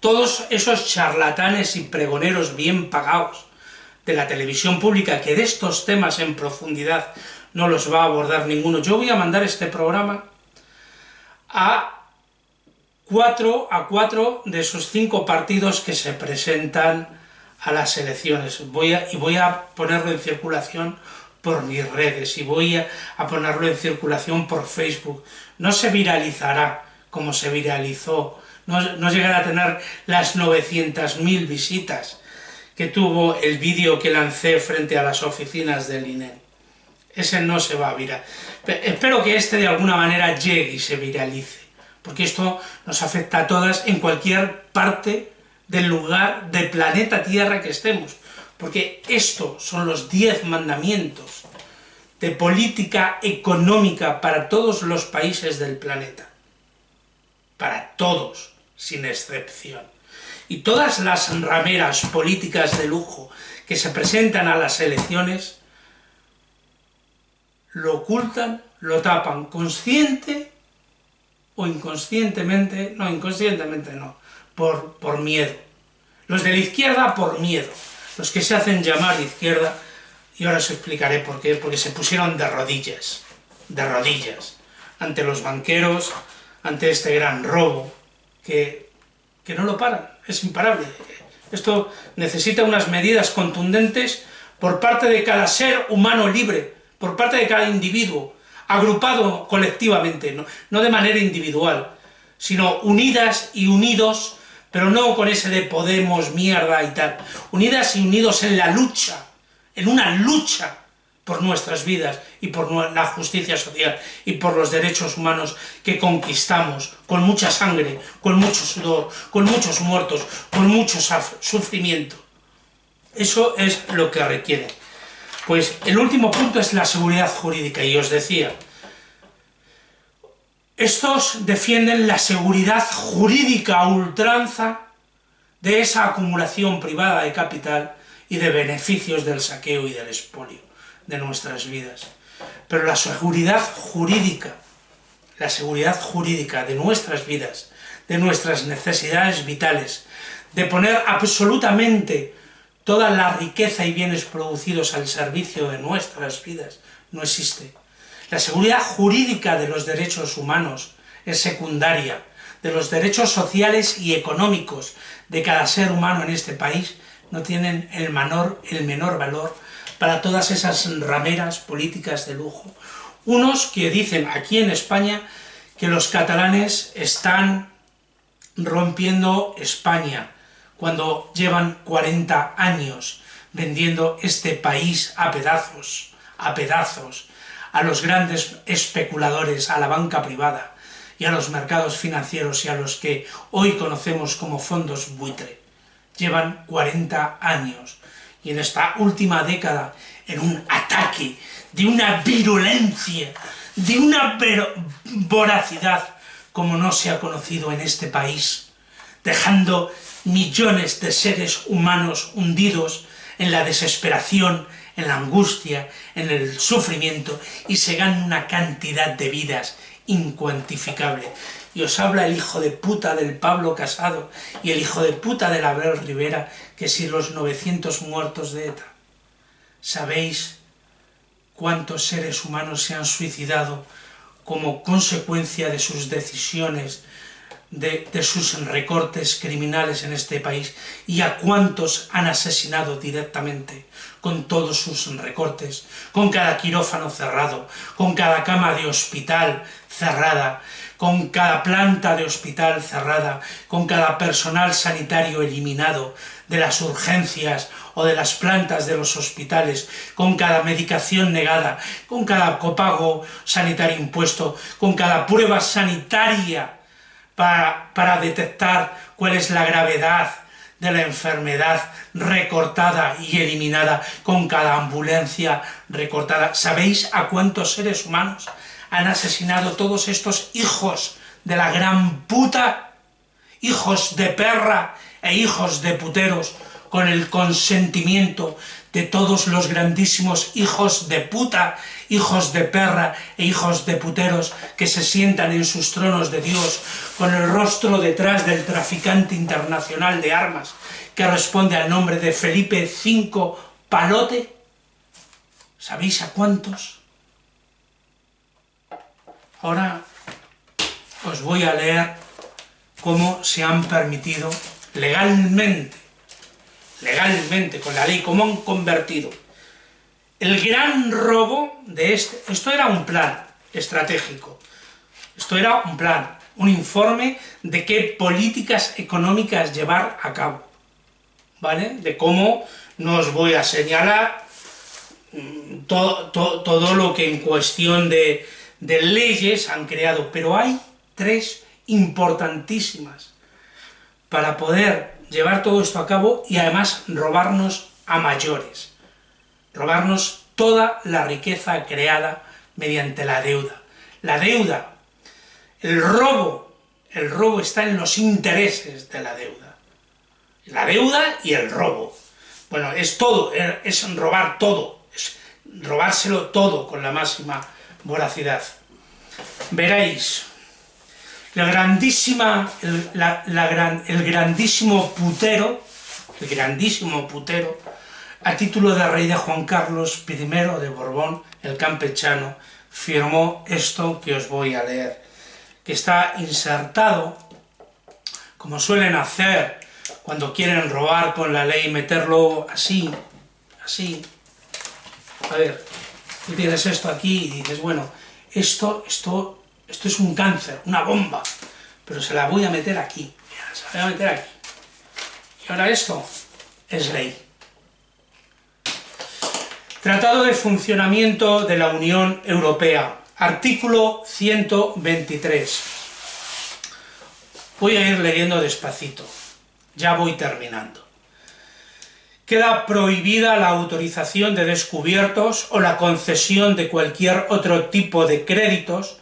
todos esos charlatanes y pregoneros bien pagados de la televisión pública, que de estos temas en profundidad no los va a abordar ninguno. Yo voy a mandar este programa a cuatro de esos 5 partidos que se presentan a las elecciones. Voy a ponerlo en circulación por mis redes, y voy a ponerlo en circulación por Facebook. No se viralizará como se viralizó, no llegará a tener las 900.000 visitas que tuvo el vídeo que lancé frente a las oficinas del INE. Ese no se va a viralizar. Espero que este de alguna manera llegue y se viralice, porque esto nos afecta a todas en cualquier parte del lugar del planeta Tierra que estemos, porque estos son los 10 mandamientos de política económica para todos los países del planeta, para todos, sin excepción. Y todas las rameras políticas de lujo que se presentan a las elecciones lo ocultan, lo tapan, consciente o inconscientemente, por miedo. Los de la izquierda por miedo, los que se hacen llamar izquierda, y ahora os explicaré por qué, porque se pusieron de rodillas, ante los banqueros, ante este gran robo, que no lo paran, es imparable. Esto necesita unas medidas contundentes por parte de cada ser humano libre, por parte de cada individuo, agrupado colectivamente, no de manera individual, sino unidas y unidos, pero no con ese de Podemos, mierda y tal, unidas y unidos en la lucha, en una lucha por nuestras vidas y por la justicia social y por los derechos humanos que conquistamos con mucha sangre, con mucho sudor, con muchos muertos, con mucho sufrimiento. Eso es lo que requiere. Pues el último punto es la seguridad jurídica, y os decía, estos defienden la seguridad jurídica a ultranza de esa acumulación privada de capital y de beneficios del saqueo y del expolio de nuestras vidas. Pero la seguridad jurídica de nuestras vidas, de nuestras necesidades vitales, de poner absolutamente toda la riqueza y bienes producidos al servicio de nuestras vidas, no existe. La seguridad jurídica de los derechos humanos es secundaria, de los derechos sociales y económicos de cada ser humano en este país no tienen el menor valor para todas esas rameras políticas de lujo. Unos que dicen aquí en España que los catalanes están rompiendo España, cuando llevan 40 años vendiendo este país a pedazos, a los grandes especuladores, a la banca privada y a los mercados financieros y a los que hoy conocemos como fondos buitre. Llevan 40 años y en esta última década, en un ataque de una virulencia, de una voracidad como no se ha conocido en este país, dejando millones de seres humanos hundidos en la desesperación, en la angustia, en el sufrimiento, y se ganan una cantidad de vidas incuantificable. Y os habla el hijo de puta del Pablo Casado y el hijo de puta del Abel Rivera, que si los 900 muertos de ETA. ¿Sabéis cuántos seres humanos se han suicidado como consecuencia de sus decisiones de sus recortes criminales en este país y a cuántos han asesinado directamente con todos sus recortes, con cada quirófano cerrado, con cada cama de hospital cerrada, con cada planta de hospital cerrada, con cada personal sanitario eliminado de las urgencias o de las plantas de los hospitales, con cada medicación negada, con cada copago sanitario impuesto, con cada prueba sanitaria para detectar cuál es la gravedad de la enfermedad recortada y eliminada, con cada ambulancia recortada. ¿Sabéis a cuántos seres humanos han asesinado todos estos hijos de la gran puta? Hijos de perra e hijos de puteros, con el consentimiento de todos los grandísimos hijos de puta, hijos de perra e hijos de puteros que se sientan en sus tronos de Dios con el rostro detrás del traficante internacional de armas que responde al nombre de Felipe V Palote. ¿Sabéis a cuántos? Ahora os voy a leer cómo se han permitido legalmente, con la ley, cómo han convertido el gran robo de esto era un plan estratégico, esto era un plan, un informe de qué políticas económicas llevar a cabo, ¿vale? De cómo no os voy a señalar todo lo que en cuestión de leyes han creado, pero hay tres importantísimas para poder llevar todo esto a cabo y además robarnos a mayores, robarnos toda la riqueza creada mediante la deuda. La deuda, el robo está en los intereses de la deuda. La deuda y el robo. Bueno, es todo, es robar todo, es robárselo todo con la máxima voracidad. Veréis, el grandísimo putero, a título de rey de Juan Carlos I de Borbón, el campechano, firmó esto que os voy a leer, que está insertado, como suelen hacer cuando quieren robar con la ley, meterlo así. A ver, tú tienes esto aquí y dices, bueno, esto es un cáncer, una bomba, pero se la voy a meter aquí, mira, se la voy a meter aquí. Y ahora esto es ley. Tratado de Funcionamiento de la Unión Europea, artículo 123. Voy a ir leyendo despacito, ya voy terminando. Queda prohibida la autorización de descubiertos o la concesión de cualquier otro tipo de créditos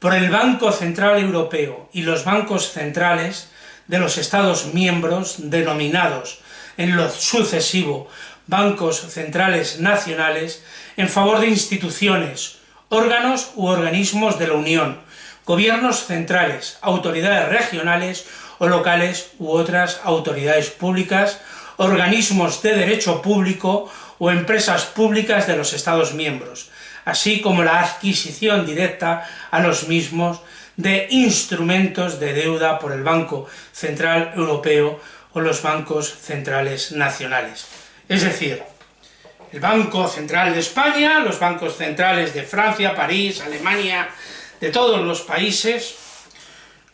por el Banco Central Europeo y los bancos centrales de los Estados miembros denominados en lo sucesivo bancos centrales nacionales en favor de instituciones, órganos u organismos de la Unión, gobiernos centrales, autoridades regionales o locales u otras autoridades públicas, organismos de derecho público o empresas públicas de los Estados miembros, así como la adquisición directa a los mismos de instrumentos de deuda por el Banco Central Europeo o los bancos centrales nacionales. Es decir, el Banco Central de España, los bancos centrales de Francia, París, Alemania, de todos los países,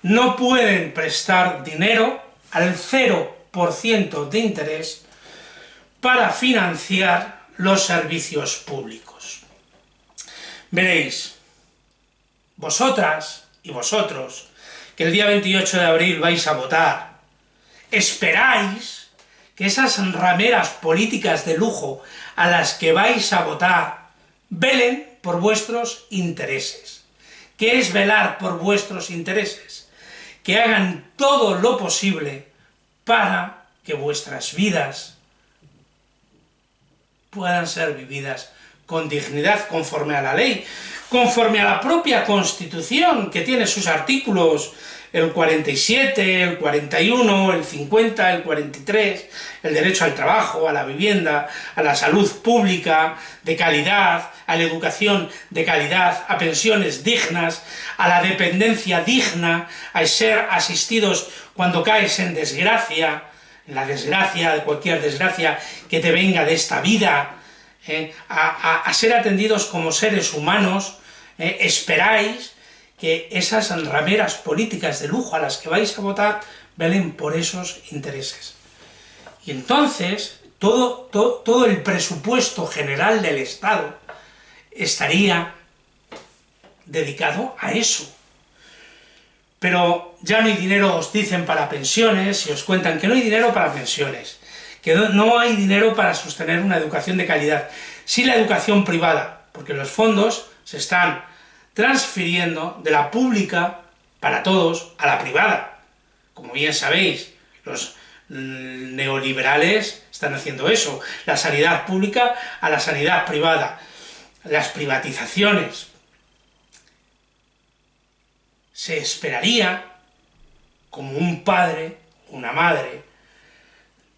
no pueden prestar dinero al 0% de interés para financiar los servicios públicos. Veréis, vosotras y vosotros, que el día 28 de abril vais a votar, esperáis que esas rameras políticas de lujo a las que vais a votar velen por vuestros intereses. ¿Qué es velar por vuestros intereses? Que hagan todo lo posible para que vuestras vidas puedan ser vividas con dignidad, conforme a la ley, conforme a la propia Constitución, que tiene sus artículos el 47, el 41, el 50, el 43, el derecho al trabajo, a la vivienda, a la salud pública de calidad, a la educación de calidad, a pensiones dignas, a la dependencia digna, a ser asistidos cuando caes en desgracia, en la desgracia, de cualquier desgracia que te venga de esta vida, a ser atendidos como seres humanos. Esperáis que esas rameras políticas de lujo a las que vais a votar velen por esos intereses. Y entonces todo el presupuesto general del Estado estaría dedicado a eso. Pero ya no hay dinero, os dicen, para pensiones, y os cuentan que no hay dinero para pensiones, que no hay dinero para sostener una educación de calidad. Sí la educación privada, porque los fondos se están transfiriendo de la pública para todos a la privada. Como bien sabéis, los neoliberales están haciendo eso, la sanidad pública a la sanidad privada, las privatizaciones. Se esperaría, como un padre, una madre,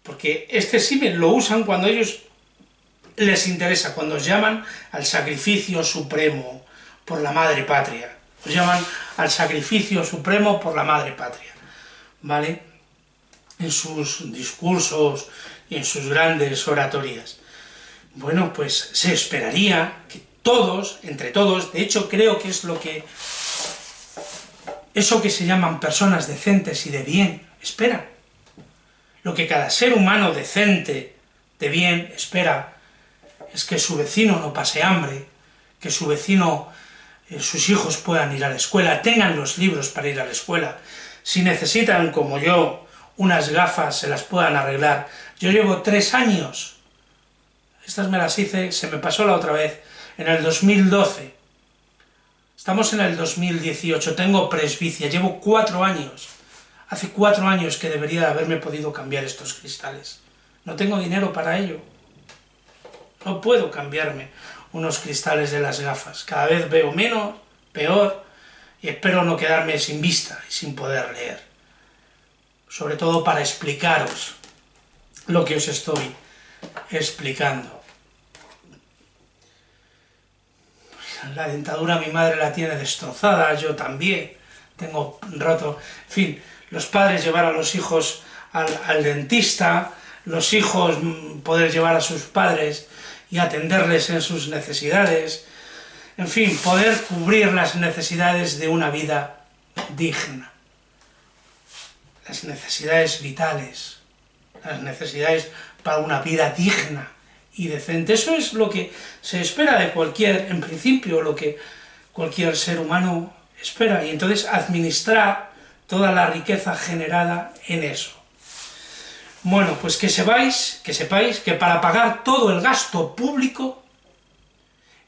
porque este símil lo usan cuando a ellos les interesa, cuando os llaman al sacrificio supremo por la madre patria, os llaman al sacrificio supremo por la madre patria, ¿vale? En sus discursos y en sus grandes oratorias. Bueno, pues se esperaría que todos, entre todos, de hecho creo que es eso que se llaman personas decentes y de bien, esperan. Lo que cada ser humano decente, de bien, espera, es que su vecino no pase hambre, que su vecino, sus hijos puedan ir a la escuela, tengan los libros para ir a la escuela. Si necesitan, como yo, unas gafas, se las puedan arreglar. Yo llevo 3 años, estas me las hice, se me pasó la otra vez, en el 2012. Estamos en el 2018, tengo presbicia, llevo 4 años. Hace 4 años que debería haberme podido cambiar estos cristales. No tengo dinero para ello. No puedo cambiarme unos cristales de las gafas. Cada vez veo menos, peor, y espero no quedarme sin vista y sin poder leer. Sobre todo para explicaros lo que os estoy explicando. La dentadura mi madre la tiene destrozada, yo también, tengo roto, en fin, los padres llevar a los hijos al dentista, los hijos poder llevar a sus padres y atenderles en sus necesidades, en fin, poder cubrir las necesidades de una vida digna, las necesidades vitales, las necesidades para una vida digna y decente. Eso es lo que se espera de cualquier, en principio, lo que cualquier ser humano espera, y entonces administrar toda la riqueza generada en eso. Bueno, pues que sepáis que para pagar todo el gasto público,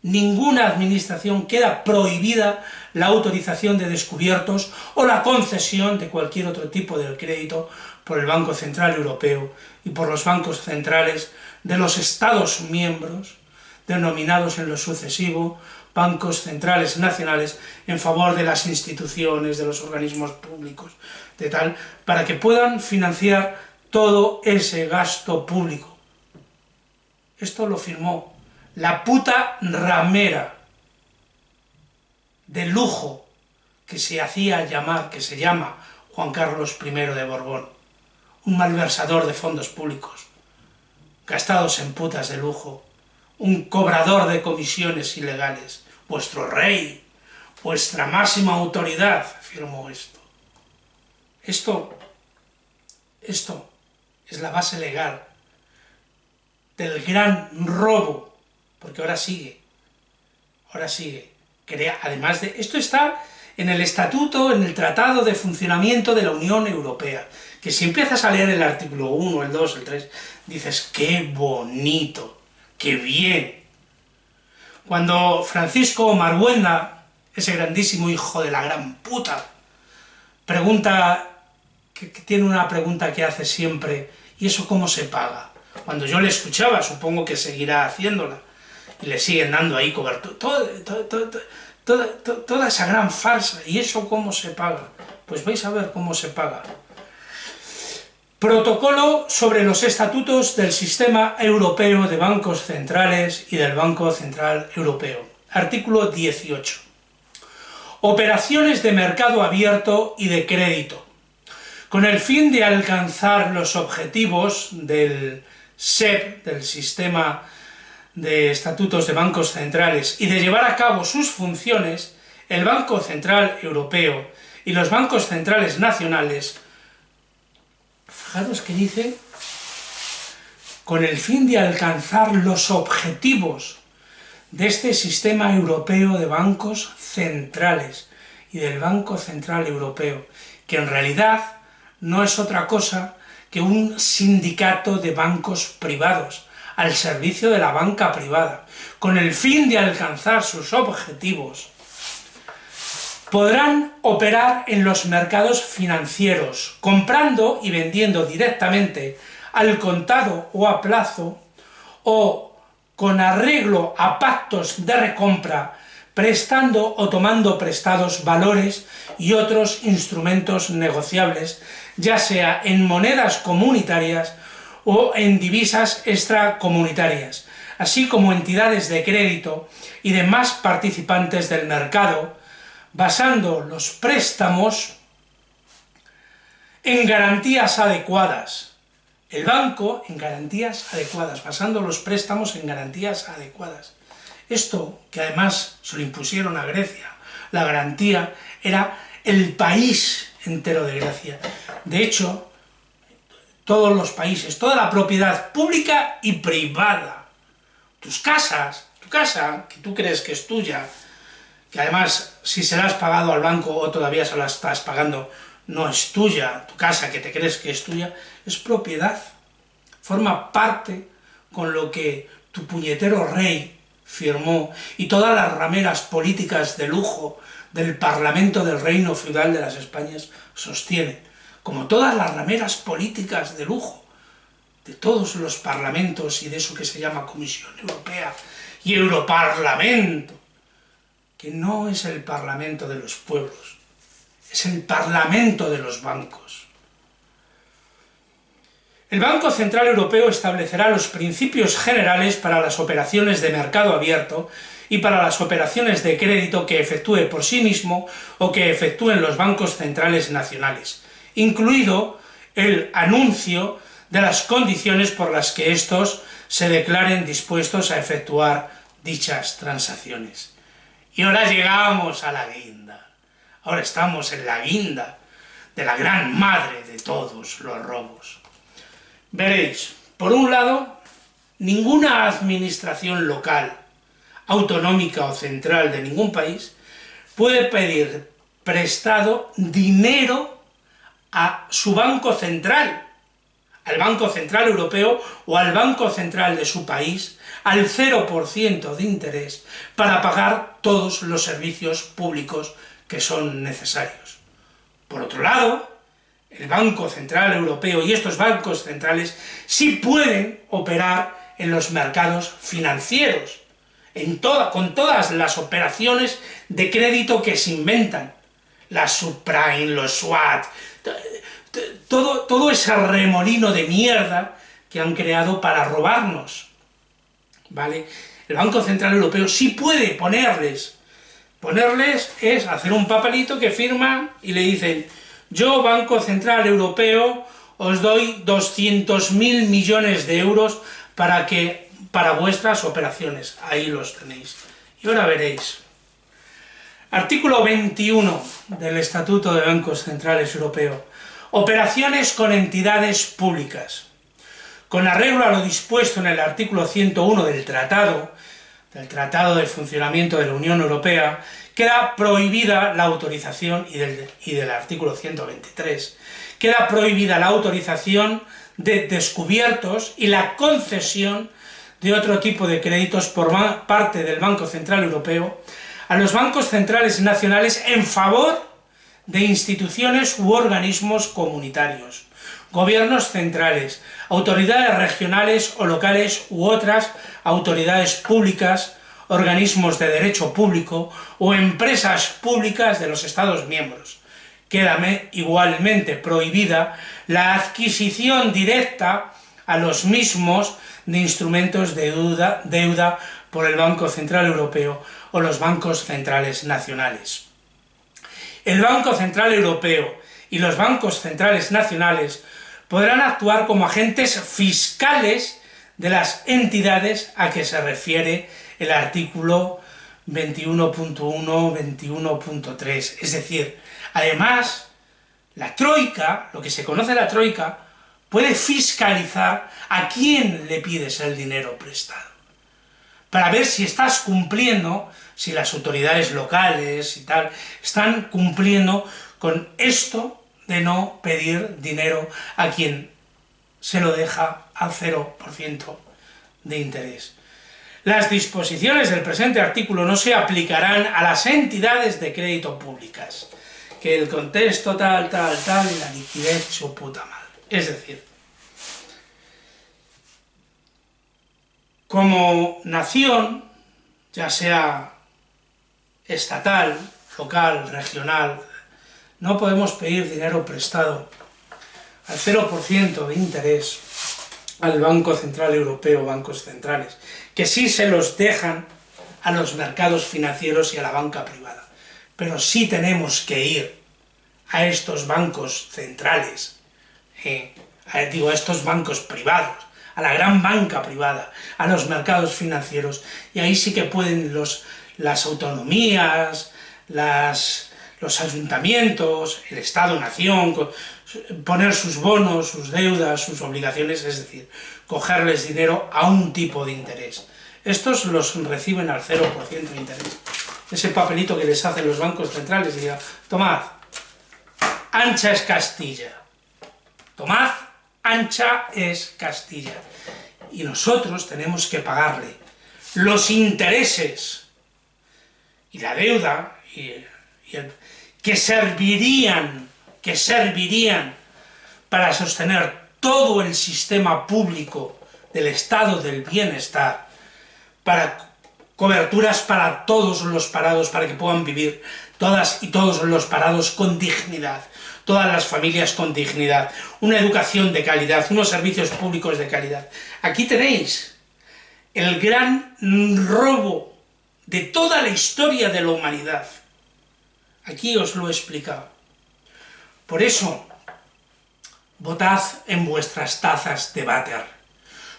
ninguna administración queda prohibida la autorización de descubiertos o la concesión de cualquier otro tipo de crédito por el Banco Central Europeo y por los bancos centrales de los Estados miembros, denominados en lo sucesivo bancos centrales nacionales, en favor de las instituciones, de los organismos públicos, de tal, para que puedan financiar todo ese gasto público. Esto lo firmó la puta ramera de lujo que se llama Juan Carlos I de Borbón, un malversador de fondos públicos, gastados en putas de lujo, un cobrador de comisiones ilegales. Vuestro rey, vuestra máxima autoridad, firmó esto. Esto es la base legal del gran robo, porque ahora sigue. Además de esto está en el Estatuto, en el Tratado de Funcionamiento de la Unión Europea, que si empiezas a leer el artículo 1, el 2, el 3, dices, ¡qué bonito! ¡Qué bien! Cuando Francisco Marhuenda, ese grandísimo hijo de la gran puta, que tiene una pregunta que hace siempre, ¿y eso cómo se paga? Cuando yo le escuchaba, supongo que seguirá haciéndola, y le siguen dando ahí cobertura, toda esa gran farsa, ¿y eso cómo se paga? Pues vais a ver cómo se paga. Protocolo sobre los estatutos del Sistema Europeo de Bancos Centrales y del Banco Central Europeo. Artículo 18. Operaciones de mercado abierto y de crédito. Con el fin de alcanzar los objetivos del SEB, del Sistema de Estatutos de Bancos Centrales, y de llevar a cabo sus funciones, el Banco Central Europeo y los bancos centrales nacionales, fijaros que dice, con el fin de alcanzar los objetivos de este Sistema Europeo de Bancos Centrales y del Banco Central Europeo, que en realidad no es otra cosa que un sindicato de bancos privados, al servicio de la banca privada, con el fin de alcanzar sus objetivos, podrán operar en los mercados financieros, comprando y vendiendo directamente al contado o a plazo, o con arreglo a pactos de recompra, prestando o tomando prestados valores y otros instrumentos negociables, ya sea en monedas comunitarias o en divisas extracomunitarias, así como entidades de crédito y demás participantes del mercado, basando los préstamos en garantías adecuadas. El banco en garantías adecuadas, basando los préstamos en garantías adecuadas. Esto, que además se lo impusieron a Grecia, la garantía era el país entero de Grecia. De hecho, todos los países, toda la propiedad pública y privada, tus casas, tu casa, que tú crees que es tuya, que además si se la has pagado al banco o todavía se la estás pagando, no es tuya, tu casa que te crees que es tuya, es propiedad, forma parte con lo que tu puñetero rey firmó y todas las rameras políticas de lujo del Parlamento del Reino Feudal de las Españas sostienen, como todas las rameras políticas de lujo de todos los parlamentos y de eso que se llama Comisión Europea y Europarlamento, que no es el Parlamento de los pueblos, es el Parlamento de los bancos. El Banco Central Europeo establecerá los principios generales para las operaciones de mercado abierto y para las operaciones de crédito que efectúe por sí mismo o que efectúen los bancos centrales nacionales, incluido el anuncio de las condiciones por las que estos se declaren dispuestos a efectuar dichas transacciones. Y ahora llegamos a la guinda. Ahora estamos en la guinda de la gran madre de todos los robos. Veréis, por un lado, ninguna administración local, autonómica o central de ningún país puede pedir prestado dinero a su banco central, al Banco Central Europeo o al Banco Central de su país, al 0% de interés para pagar todos los servicios públicos que son necesarios. Por otro lado, el Banco Central Europeo y estos bancos centrales sí pueden operar en los mercados financieros, con todas las operaciones de crédito que se inventan, las subprime, los SWAT, todo ese remolino de mierda que han creado para robarnos, ¿vale? El Banco Central Europeo sí puede ponerles es hacer un papelito que firma y le dicen: yo, Banco Central Europeo, os doy 200.000 millones de euros para vuestras operaciones. Ahí los tenéis. Y ahora veréis. Artículo 21 del Estatuto de Bancos Centrales Europeo. Operaciones con entidades públicas. Con arreglo a lo dispuesto en el artículo 101 del Tratado de Funcionamiento de la Unión Europea, queda prohibida la autorización, y del artículo 123, queda prohibida la autorización de descubiertos y la concesión de otro tipo de créditos por parte del Banco Central Europeo a los bancos centrales nacionales en favor de instituciones u organismos comunitarios, gobiernos centrales, autoridades regionales o locales u otras autoridades públicas, organismos de derecho público o empresas públicas de los Estados miembros, queda igualmente prohibida la adquisición directa a los mismos de instrumentos de deuda por el Banco Central Europeo o los bancos centrales nacionales. El Banco Central Europeo y los bancos centrales nacionales podrán actuar como agentes fiscales de las entidades a que se refiere el artículo 21.1, 21.3. Es decir, además, la Troika, lo que se conoce la Troika, puede fiscalizar a quién le pides el dinero prestado, para ver si estás cumpliendo, si las autoridades locales y tal, están cumpliendo con esto de no pedir dinero a quien se lo deja al 0% de interés. Las disposiciones del presente artículo no se aplicarán a las entidades de crédito públicas, que el contexto tal, y la liquidez su puta madre. Es decir, como nación, ya sea estatal, local, regional, no podemos pedir dinero prestado al 0% de interés al Banco Central Europeo, bancos centrales, que sí se los dejan a los mercados financieros y a la banca privada. Pero sí tenemos que ir a estos bancos centrales, a estos bancos privados, a la gran banca privada, a los mercados financieros, y ahí sí que pueden las autonomías, los ayuntamientos, el Estado-Nación, poner sus bonos, sus deudas, sus obligaciones, es decir, cogerles dinero a un tipo de interés. Estos los reciben al 0% de interés. Ese papelito que les hacen los bancos centrales, diga, tomad, ancha es Castilla. Tomad, ancha es Castilla. Y nosotros tenemos que pagarle los intereses y la deuda que servirían para sostener todo el sistema público del estado del bienestar, para coberturas para todos los parados, para que puedan vivir todas y todos los parados con dignidad, todas las familias con dignidad, una educación de calidad, unos servicios públicos de calidad. Aquí tenéis el gran robo de toda la historia de la humanidad. Aquí os lo he explicado. Por eso, votad en vuestras tazas de váter.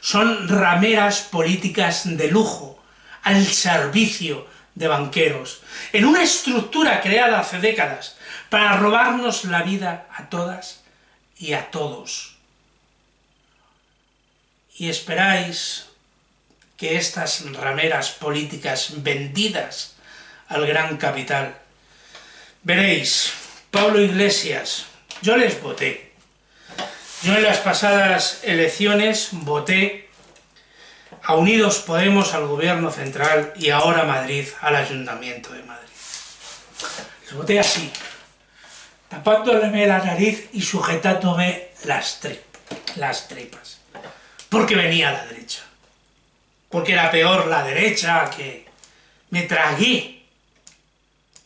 Son rameras políticas de lujo, al servicio de banqueros, en una estructura creada hace décadas para robarnos la vida a todas y a todos. Y esperáis que estas rameras políticas vendidas al gran capital. Veréis, Pablo Iglesias, yo les voté. Yo en las pasadas elecciones voté a Unidos Podemos al Gobierno Central y ahora a Madrid, al Ayuntamiento de Madrid. Les voté así, tapándome la nariz y sujetándome las tripas. Porque venía a la derecha. Porque era peor la derecha, que me tragué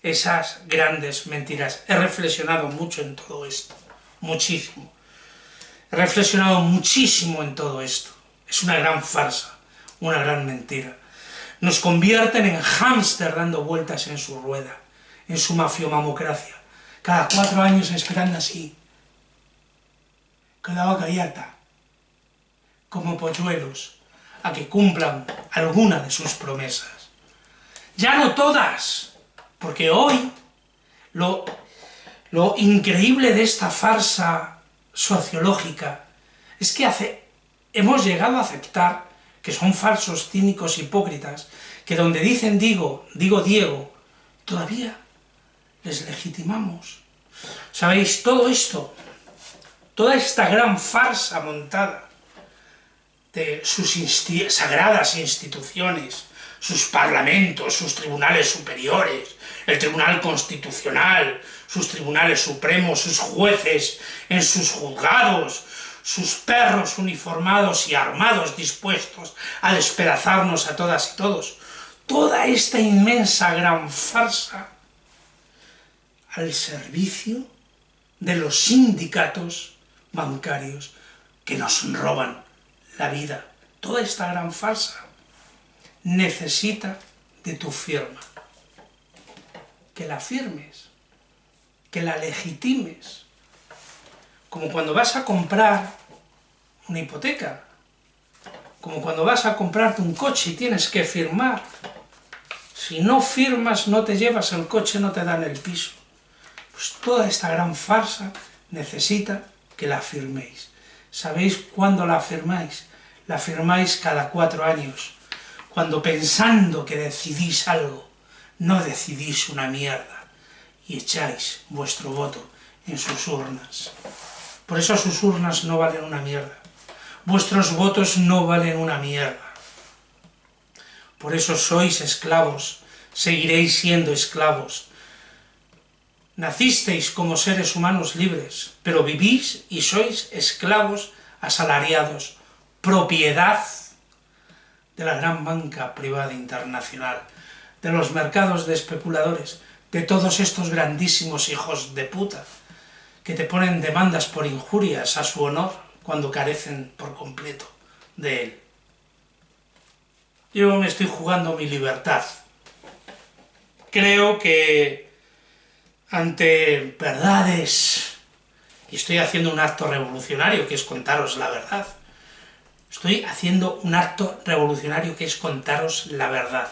esas grandes mentiras. He reflexionado mucho en todo esto, muchísimo. He reflexionado muchísimo en todo esto. Es una gran farsa, una gran mentira. Nos convierten en hámster dando vueltas en su rueda, en su mafiomamocracia. Cada 4 años esperando así, con la boca abierta, como polluelos, a que cumplan alguna de sus promesas. Ya no todas, porque hoy lo increíble de esta farsa sociológica es que hemos llegado a aceptar que son falsos, cínicos, hipócritas, que donde dicen digo Diego, todavía les legitimamos. ¿Sabéis? Todo esto, toda esta gran farsa montada de sus sagradas instituciones, sus parlamentos, sus tribunales superiores, el Tribunal Constitucional, sus tribunales supremos, sus jueces en sus juzgados, sus perros uniformados y armados dispuestos a despedazarnos a todas y todos. Toda esta inmensa gran farsa al servicio de los sindicatos bancarios que nos roban la vida. Toda esta gran farsa necesita de tu firma. Que la firmes, que la legitimes. Como cuando vas a comprar una hipoteca, como cuando vas a comprarte un coche y tienes que firmar. Si no firmas, no te llevas el coche, no te dan el piso. Pues toda esta gran farsa necesita que la firméis. ¿Sabéis cuándo la firmáis? La firmáis cada 4 años, cuando pensando que decidís algo, no decidís una mierda, y echáis vuestro voto en sus urnas. Por eso sus urnas no valen una mierda. Vuestros votos no valen una mierda. Por eso sois esclavos, seguiréis siendo esclavos. Nacisteis como seres humanos libres, pero vivís y sois esclavos asalariados, propiedad de la gran banca privada internacional, de los mercados de especuladores, de todos estos grandísimos hijos de puta, que te ponen demandas por injurias a su honor cuando carecen por completo de él. Yo me estoy jugando mi libertad. Creo que ante verdades, y estoy haciendo un acto revolucionario, que es contaros la verdad. Estoy haciendo un acto revolucionario que es contaros la verdad.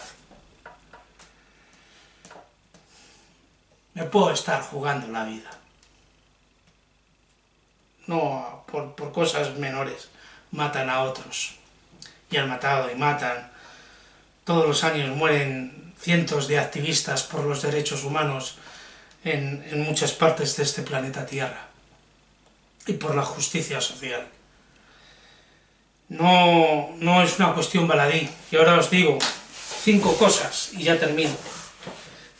Me puedo estar jugando la vida. No por cosas menores. Matan a otros. Y han matado y matan. Todos los años mueren cientos de activistas por los derechos humanos en muchas partes de este planeta Tierra. Y por la justicia social. No es una cuestión baladí. Y ahora os digo 5 cosas, y ya termino.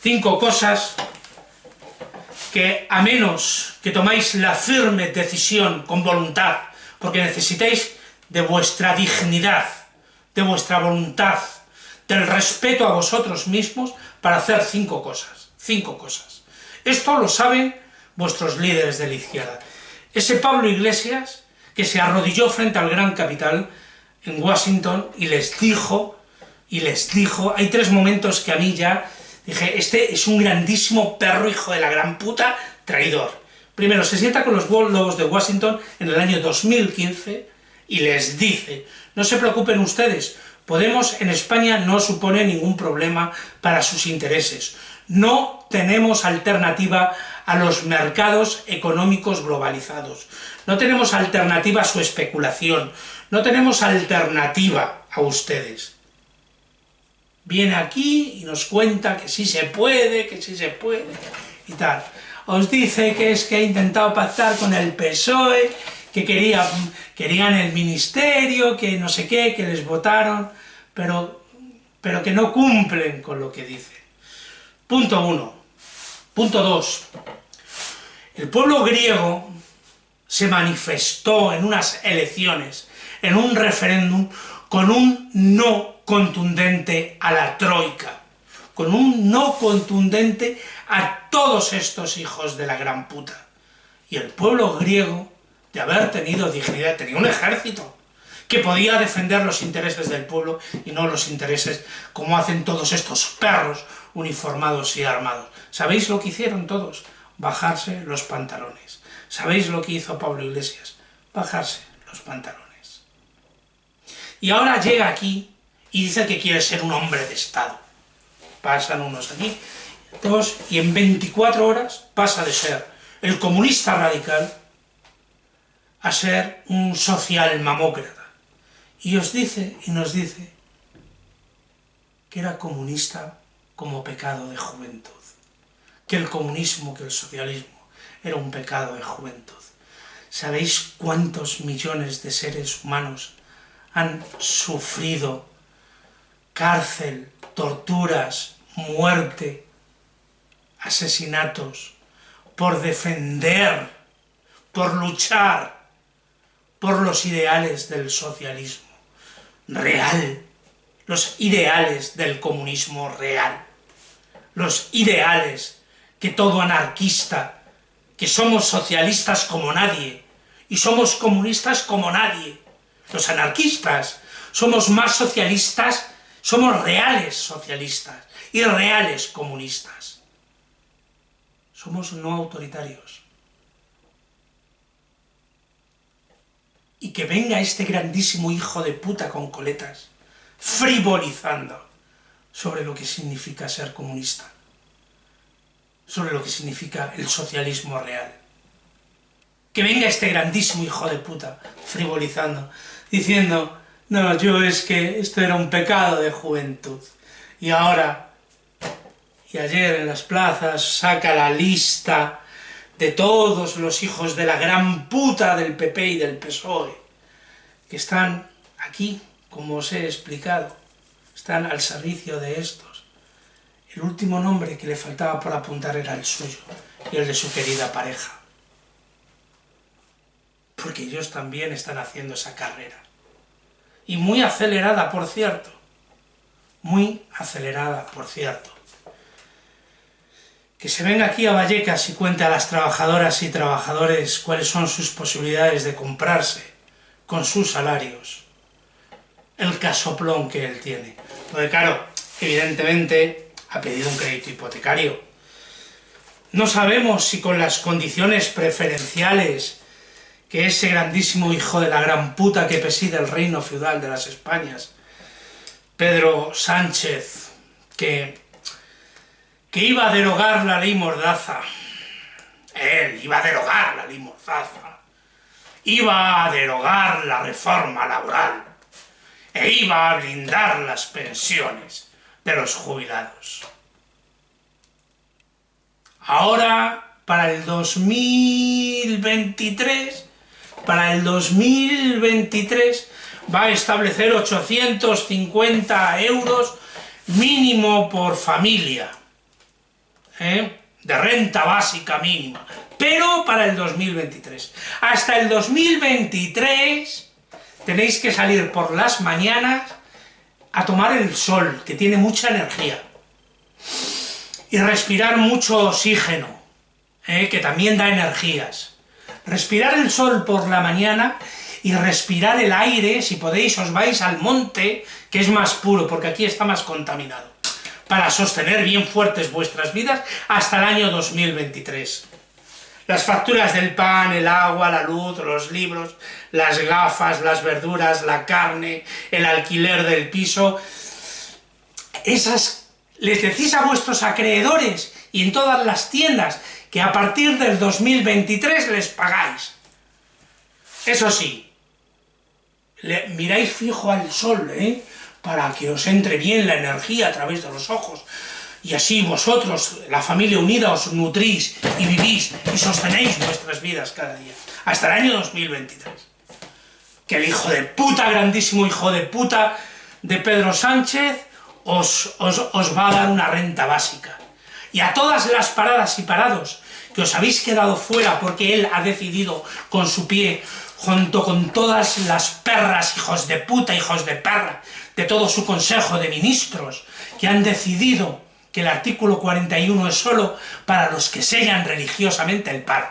5 cosas que, a menos que tomáis la firme decisión con voluntad, porque necesitáis de vuestra dignidad, de vuestra voluntad, del respeto a vosotros mismos, para hacer 5 cosas. 5 cosas. Esto lo saben vuestros líderes de la izquierda. Ese Pablo Iglesias, que se arrodilló frente al gran capital en Washington y les dijo, hay 3 momentos que a mí ya dije, este es un grandísimo perro, hijo de la gran puta, traidor. Primero, se sienta con los Lobos de Washington en el año 2015 y les dice, no se preocupen ustedes, Podemos en España no supone ningún problema para sus intereses. No tenemos alternativa a los mercados económicos globalizados. No tenemos alternativa a su especulación. No tenemos alternativa a ustedes. Viene aquí y nos cuenta que sí se puede y tal. Os dice que es que ha intentado pactar con el PSOE, que querían el ministerio, que no sé qué, que les votaron, pero que no cumplen con lo que dicen. Punto 1. Punto 2. El pueblo griego se manifestó en unas elecciones, en un referéndum, con un no contundente a la troika, con un no contundente a todos estos hijos de la gran puta. Y el pueblo griego, de haber tenido dignidad, tenía un ejército que podía defender los intereses del pueblo y no los intereses como hacen todos estos perros uniformados y armados. ¿Sabéis lo que hicieron todos? Bajarse los pantalones. ¿Sabéis lo que hizo Pablo Iglesias? Bajarse los pantalones. Y ahora llega aquí y dice que quiere ser un hombre de Estado. Pasan unos aquí, dos, y en 24 horas pasa de ser el comunista radical a ser un socialmamócrata. Y nos dice que era comunista como pecado de juventud. Que el comunismo, que el socialismo era un pecado de juventud. ¿Sabéis cuántos millones de seres humanos han sufrido cárcel, torturas, muerte, asesinatos, por defender, por luchar por los ideales del socialismo real, los ideales del comunismo real, los ideales que todo anarquista que somos socialistas como nadie, y somos comunistas como nadie. Los anarquistas somos más socialistas, somos reales socialistas y reales comunistas. Somos no autoritarios. Y que venga este grandísimo hijo de puta con coletas, frivolizando sobre lo que significa ser comunista, sobre lo que significa el socialismo real. Que venga este grandísimo hijo de puta frivolizando, diciendo, no, yo es que esto era un pecado de juventud, y ahora, y ayer en las plazas saca la lista de todos los hijos de la gran puta del PP y del PSOE, que están aquí, como os he explicado, están al servicio de estos. El último nombre que le faltaba por apuntar era el suyo, y el de su querida pareja. Porque ellos también están haciendo esa carrera. Y muy acelerada, por cierto. Muy acelerada, por cierto. Que se venga aquí a Vallecas y cuente a las trabajadoras y trabajadores cuáles son sus posibilidades de comprarse con sus salarios el casoplón que él tiene. Porque claro, evidentemente ha pedido un crédito hipotecario. No sabemos si con las condiciones preferenciales que ese grandísimo hijo de la gran puta que preside el reino feudal de las Españas, Pedro Sánchez, que iba a derogar la ley Mordaza, él iba a derogar la ley Mordaza, iba a derogar la reforma laboral, e iba a blindar las pensiones de los jubilados. Ahora, para el 2023, va a establecer 850 euros mínimo por familia, de renta básica mínima, pero para el 2023. Hasta el 2023 tenéis que salir por las mañanas a tomar el sol, que tiene mucha energía, y respirar mucho oxígeno, que también da energías. Respirar el sol por la mañana y respirar el aire, si podéis os vais al monte, que es más puro, porque aquí está más contaminado, para sostener bien fuertes vuestras vidas hasta el año 2023. Las facturas del pan, el agua, la luz, los libros, las gafas, las verduras, la carne, el alquiler del piso, esas les decís a vuestros acreedores y en todas las tiendas que a partir del 2023 les pagáis. Eso sí, miráis fijo al sol, para que os entre bien la energía a través de los ojos, y así vosotros, la familia unida, os nutrís y vivís y sostenéis vuestras vidas cada día, hasta el año 2023. Que el hijo de puta, grandísimo hijo de puta de Pedro Sánchez os va a dar una renta básica. Y a todas las paradas y parados que os habéis quedado fuera porque él ha decidido con su pie, junto con todas las perras, hijos de puta, hijos de perra, de todo su consejo de ministros, que han decidido que el artículo 41 es solo para los que sellan religiosamente el paro,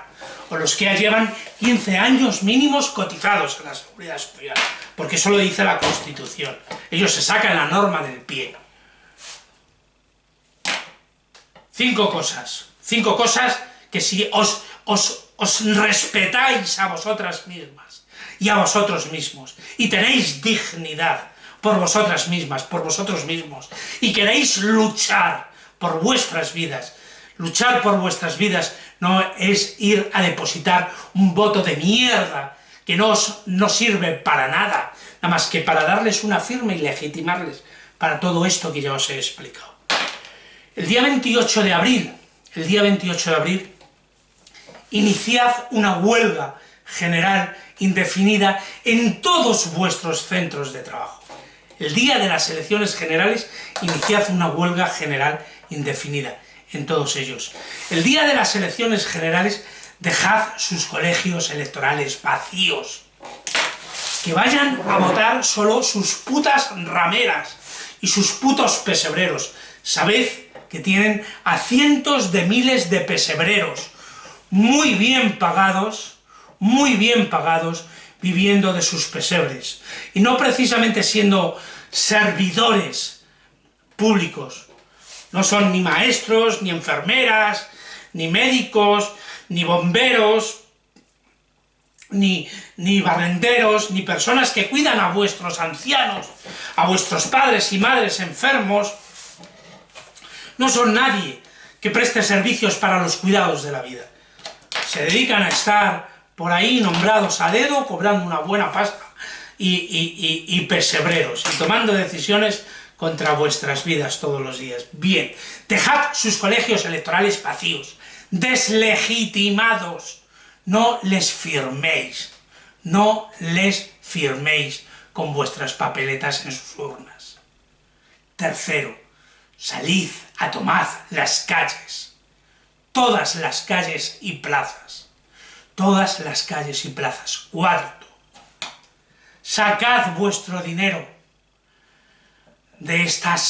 o los que ya llevan 15 años mínimos cotizados a la Seguridad Social, porque eso lo dice la Constitución. Ellos se sacan la norma del pie. 5 cosas que si os respetáis a vosotras mismas y a vosotros mismos, y tenéis dignidad por vosotras mismas, por vosotros mismos, y queréis luchar por vuestras vidas. Luchar por vuestras vidas no es ir a depositar un voto de mierda que no sirve para nada, nada más que para darles una firma y legitimarles para todo esto que ya os he explicado. El día 28 de abril, iniciad una huelga general indefinida en todos vuestros centros de trabajo. El día de las elecciones generales, iniciad una huelga general indefinida en todos ellos. El día de las elecciones generales, dejad sus colegios electorales vacíos. Que vayan a votar solo sus putas rameras y sus putos pesebreros. Sabed que tienen a cientos de miles de pesebreros muy bien pagados, viviendo de sus pesebres, y no precisamente siendo servidores públicos. No son ni maestros, ni enfermeras, ni médicos, ni bomberos, ni barrenderos, ni personas que cuidan a vuestros ancianos, a vuestros padres y madres enfermos. No son nadie que preste servicios para los cuidados de la vida. Se dedican a estar por ahí nombrados a dedo, cobrando una buena pasta y pesebreros, y tomando decisiones contra vuestras vidas todos los días. Bien, dejad sus colegios electorales vacíos, deslegitimados. No les firméis con vuestras papeletas en sus urnas. Tercero, salid a tomar las calles, todas las calles y plazas, todas las calles y plazas. Cuarto, sacad vuestro dinero de estas